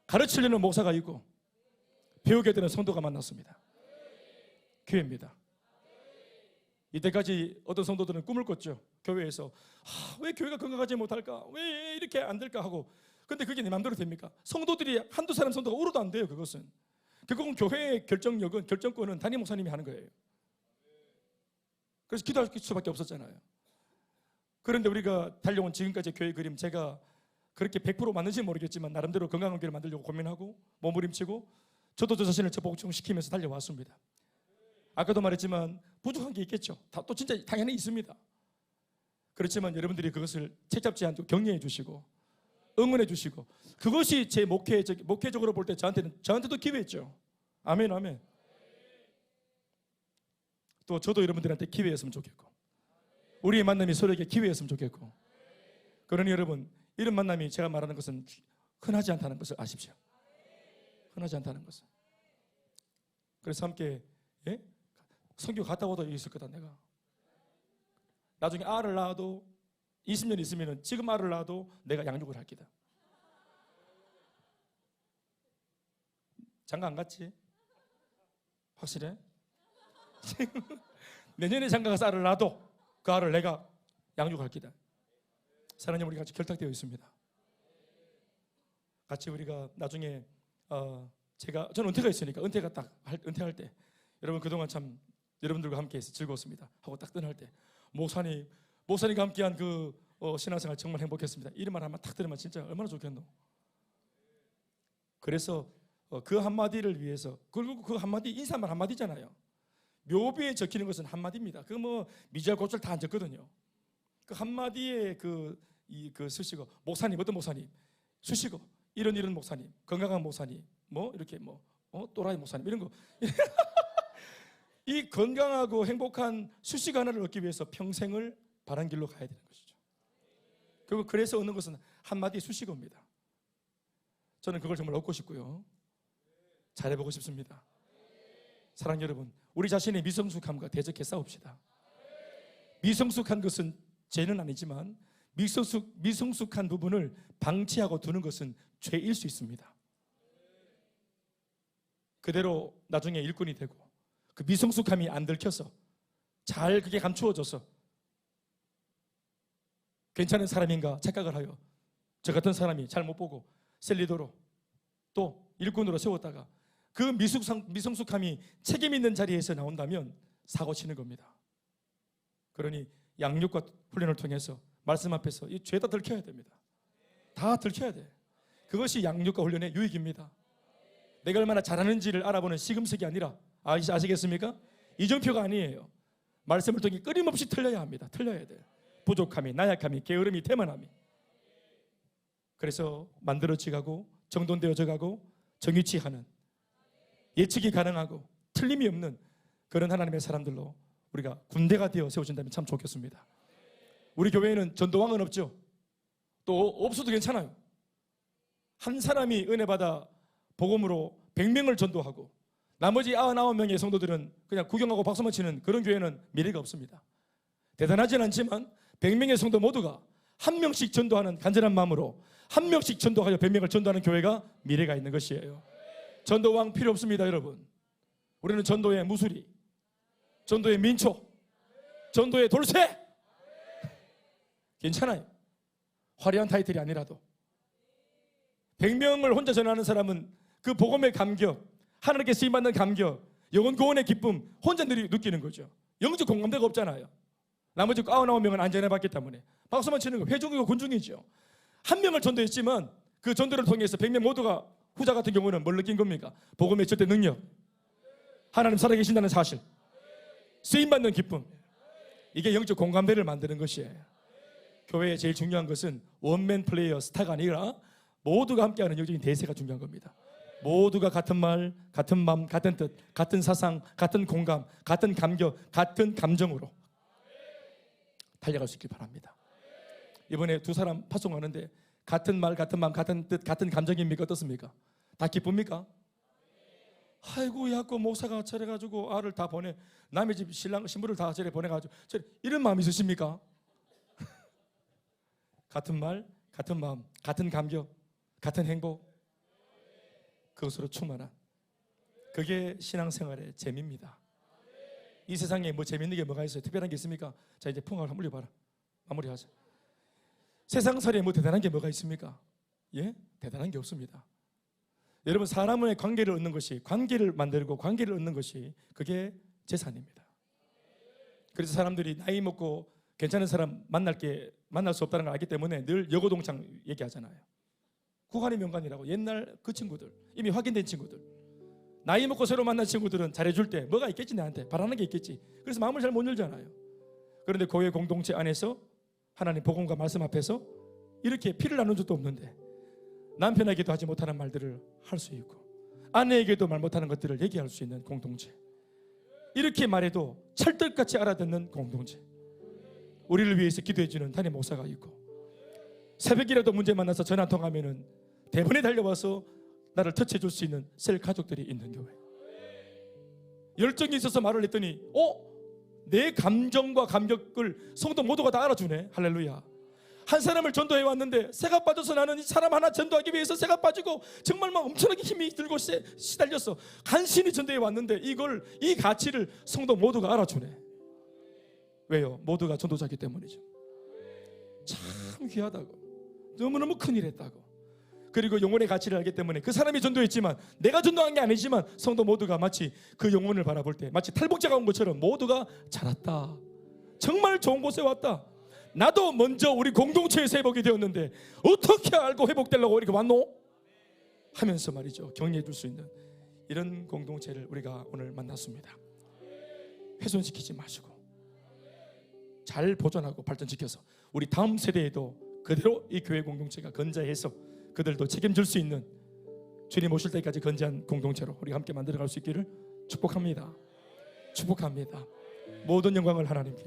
가르치려는 목사가 있고 배우게 되는 성도가 만났습니다. 교회입니다. 이때까지 어떤 성도들은 꿈을 꿨죠. 교회에서 왜 교회가 건강하지 못할까? 왜 이렇게 안 될까 하고. 근데 그게 내 마음대로 됩니까? 성도들이 한두 사람 성도가 울어도 안 돼요. 그것은 결국은 교회의 결정권은 담임 목사님이 하는 거예요. 그래서 기도할 수밖에 없었잖아요. 그런데 우리가 달려온 지금까지 교회 그림, 제가 그렇게 100% 맞는지는 모르겠지만 나름대로 건강한 교회를 만들려고 고민하고 몸부림치고 저도 저 자신을 복종시키면서 달려왔습니다. 아까도 말했지만 부족한 게 있겠죠. 또 진짜 당연히 있습니다. 그렇지만 여러분들이 그것을 책잡지 않고 격려해 주시고 응원해 주시고, 그것이 제 목회적으로 볼 때 저한테도 기회였죠. 아멘, 아멘. 또 저도 여러분들한테 기회였으면 좋겠고, 우리의 만남이 서로에게 기회였으면 좋겠고. 그러니 여러분, 이런 만남이 제가 말하는 것은 흔하지 않다는 것을 아십시오. 흔하지 않다는 것을. 그래서 함께 선교 갔다 와도 있을 거다. 내가 나중에 알을 낳아도 20년 있으면 지금 알을 낳아도 내가 양육을 할 기다. 장가 안 갔지? 확실해? 내년에 장가 가서 알을 낳아도 그 알을 내가 양육할 기다. 사랑님, 우리 같이 결탁되어 있습니다. 같이 우리가 나중에 저는 은퇴가 있으니까 은퇴할 때 여러분, 그동안 참 여러분들과 함께해서 즐거웠습니다 하고 딱 떠날 때 목사님과 함께한 그 신앙생활 정말 행복했습니다. 이런 말 한번 딱 들으면 진짜 얼마나 좋겠노. 그래서 그 한마디를 위해서, 그리고 그 한마디 인사말 한마디잖아요. 묘비에 적히는 것은 한마디입니다. 그 미절 고절 다 안 적거든요. 그 한마디에 쓰시고, 목사님, 어떤 목사님 쓰시고, 이런 목사님, 건강한 목사님, 이렇게 또라이 목사님, 이런 거. 이 건강하고 행복한 수식 하나를 얻기 위해서 평생을 바른 길로 가야 되는 것이죠. 그래서 얻는 것은 한마디 수식어입니다. 저는 그걸 정말 얻고 싶고요. 잘해보고 싶습니다. 사랑 여러분, 우리 자신의 미성숙함과 대적해 싸웁시다. 미성숙한 것은 죄는 아니지만 미성숙한 부분을 방치하고 두는 것은 죄일 수 있습니다. 그대로 나중에 일꾼이 되고 그 미성숙함이 안 들켜서 잘 그게 감추어져서 괜찮은 사람인가 착각을 하여 저 같은 사람이 잘 못 보고 셀리더로 또 일꾼으로 세웠다가 그 미성숙함이 책임 있는 자리에서 나온다면 사고 치는 겁니다. 그러니 양육과 훈련을 통해서 말씀 앞에서 이 죄 다 들켜야 됩니다. 다 들켜야 돼. 그것이 양육과 훈련의 유익입니다. 내가 얼마나 잘하는지를 알아보는 시금석이 아니라, 아시겠습니까? 이정표가 아니에요. 말씀을 통해 끊임없이 틀려야 합니다. 틀려야 돼요. 부족함이, 나약함이, 게으름이, 태만함이. 그래서 만들어지고 정돈되어져 가고 정위치하는, 예측이 가능하고 틀림이 없는 그런 하나님의 사람들로 우리가 군대가 되어 세워진다면 참 좋겠습니다. 우리 교회에는 전도왕은 없죠. 또 없어도 괜찮아요. 한 사람이 은혜 받아 복음으로 100명을 전도하고 나머지 99명의 성도들은 그냥 구경하고 박수만 치는 그런 교회는 미래가 없습니다. 대단하진 않지만 100명의 성도 모두가 한 명씩 전도하는 간절한 마음으로 한 명씩 전도하여 100명을 전도하는 교회가 미래가 있는 것이에요. 전도왕 필요 없습니다, 여러분. 우리는 전도의 무수리, 전도의 민초, 전도의 돌쇠, 괜찮아요. 화려한 타이틀이 아니라도 100명을 혼자 전하는 사람은 그 복음의 감격, 하나님께 쓰임받는 감격, 영혼 구원의 기쁨 혼자 느끼는 거죠. 영적 공감대가 없잖아요. 나머지 99명은 안 전해봤기 때문에 박수만 치는 거 회중이고 군중이죠. 한 명을 전도했지만 그 전도를 통해서 100명 모두가 후자 같은 경우는 뭘 느낀 겁니까? 복음의 절대 능력, 하나님 살아계신다는 사실, 쓰임받는 기쁨. 이게 영적 공감대를 만드는 것이에요. 교회에 제일 중요한 것은 원맨 플레이어 스타가 아니라 모두가 함께하는 영적인 대세가 중요한 겁니다. 모두가 같은 말, 같은 마음, 같은 뜻, 같은 사상, 같은 공감, 같은 감격, 같은 감정으로 달려갈 수 있길 바랍니다. 이번에 두 사람 파송하는데 같은 말, 같은 마음, 같은 뜻, 같은 감정입니까? 어떻습니까? 다 기쁩니까? 아이고, 야고 목사가 저래가지고 알을 다 보내, 남의 집 신랑 신부를 다 저래 보내가지고 이런 마음 있으십니까? 같은 말, 같은 마음, 같은 감격, 같은 행복, 그것으로 충만한, 그게 신앙생활의 재미입니다. 이 세상에 뭐 재밌는 게 뭐가 있어요? 특별한 게 있습니까? 자, 이제 풍악을 한번 올려봐라. 마무리하자. 세상살이에 뭐 대단한 게 뭐가 있습니까? 예? 대단한 게 없습니다. 여러분, 사람의 관계를 얻는 것이, 관계를 만들고 관계를 얻는 것이 그게 재산입니다. 그래서 사람들이 나이 먹고 괜찮은 사람 만날 수 없다는 걸 알기 때문에 늘 여고동창 얘기하잖아요. 구간의 명간이라고. 옛날 그 친구들, 이미 확인된 친구들, 나이 먹고 새로 만난 친구들은 잘해줄 때 뭐가 있겠지, 나한테 바라는 게 있겠지. 그래서 마음을 잘 못 열잖아요. 그런데 교회 공동체 안에서 하나님 복음과 말씀 앞에서 이렇게 피를 나눈 적도 없는데 남편에게도 하지 못하는 말들을 할 수 있고 아내에게도 말 못하는 것들을 얘기할 수 있는 공동체, 이렇게 말해도 찰떡같이 알아듣는 공동체, 우리를 위해서 기도해주는 담임 목사가 있고 새벽이라도 문제 만나서 전화 통하면은 대번에 달려와서 나를 터치해줄 수 있는 셀 가족들이 있는 교회. 열정이 있어서 말을 했더니 내 감정과 감격을 성도 모두가 다 알아주네. 할렐루야. 한 사람을 전도해 왔는데 새가 빠져서 나는 이 사람 하나 전도하기 위해서 새가 빠지고 정말 막 엄청나게 힘이 들고 시달렸어. 간신히 전도해 왔는데 이 가치를 성도 모두가 알아주네. 왜요? 모두가 전도자기 때문이죠. 참 귀하다고, 너무너무 큰일 했다고. 그리고 영혼의 가치를 알기 때문에 그 사람이 전도했지만 내가 전도한 게 아니지만 성도 모두가 마치 그 영혼을 바라볼 때 마치 탈북자가 온 것처럼 모두가 잘 왔다, 정말 좋은 곳에 왔다, 나도 먼저 우리 공동체에서 회복이 되었는데 어떻게 알고 회복되려고 이렇게 왔노? 하면서 말이죠, 격려해 줄 수 있는 이런 공동체를 우리가 오늘 만났습니다. 훼손시키지 마시고 잘 보존하고 발전시켜서 우리 다음 세대에도 그대로 이 교회 공동체가 건재해서 그들도 책임질 수 있는, 주님 오실 때까지 건재한 공동체로 우리가 함께 만들어갈 수 있기를 축복합니다. 축복합니다. 모든 영광을 하나님께.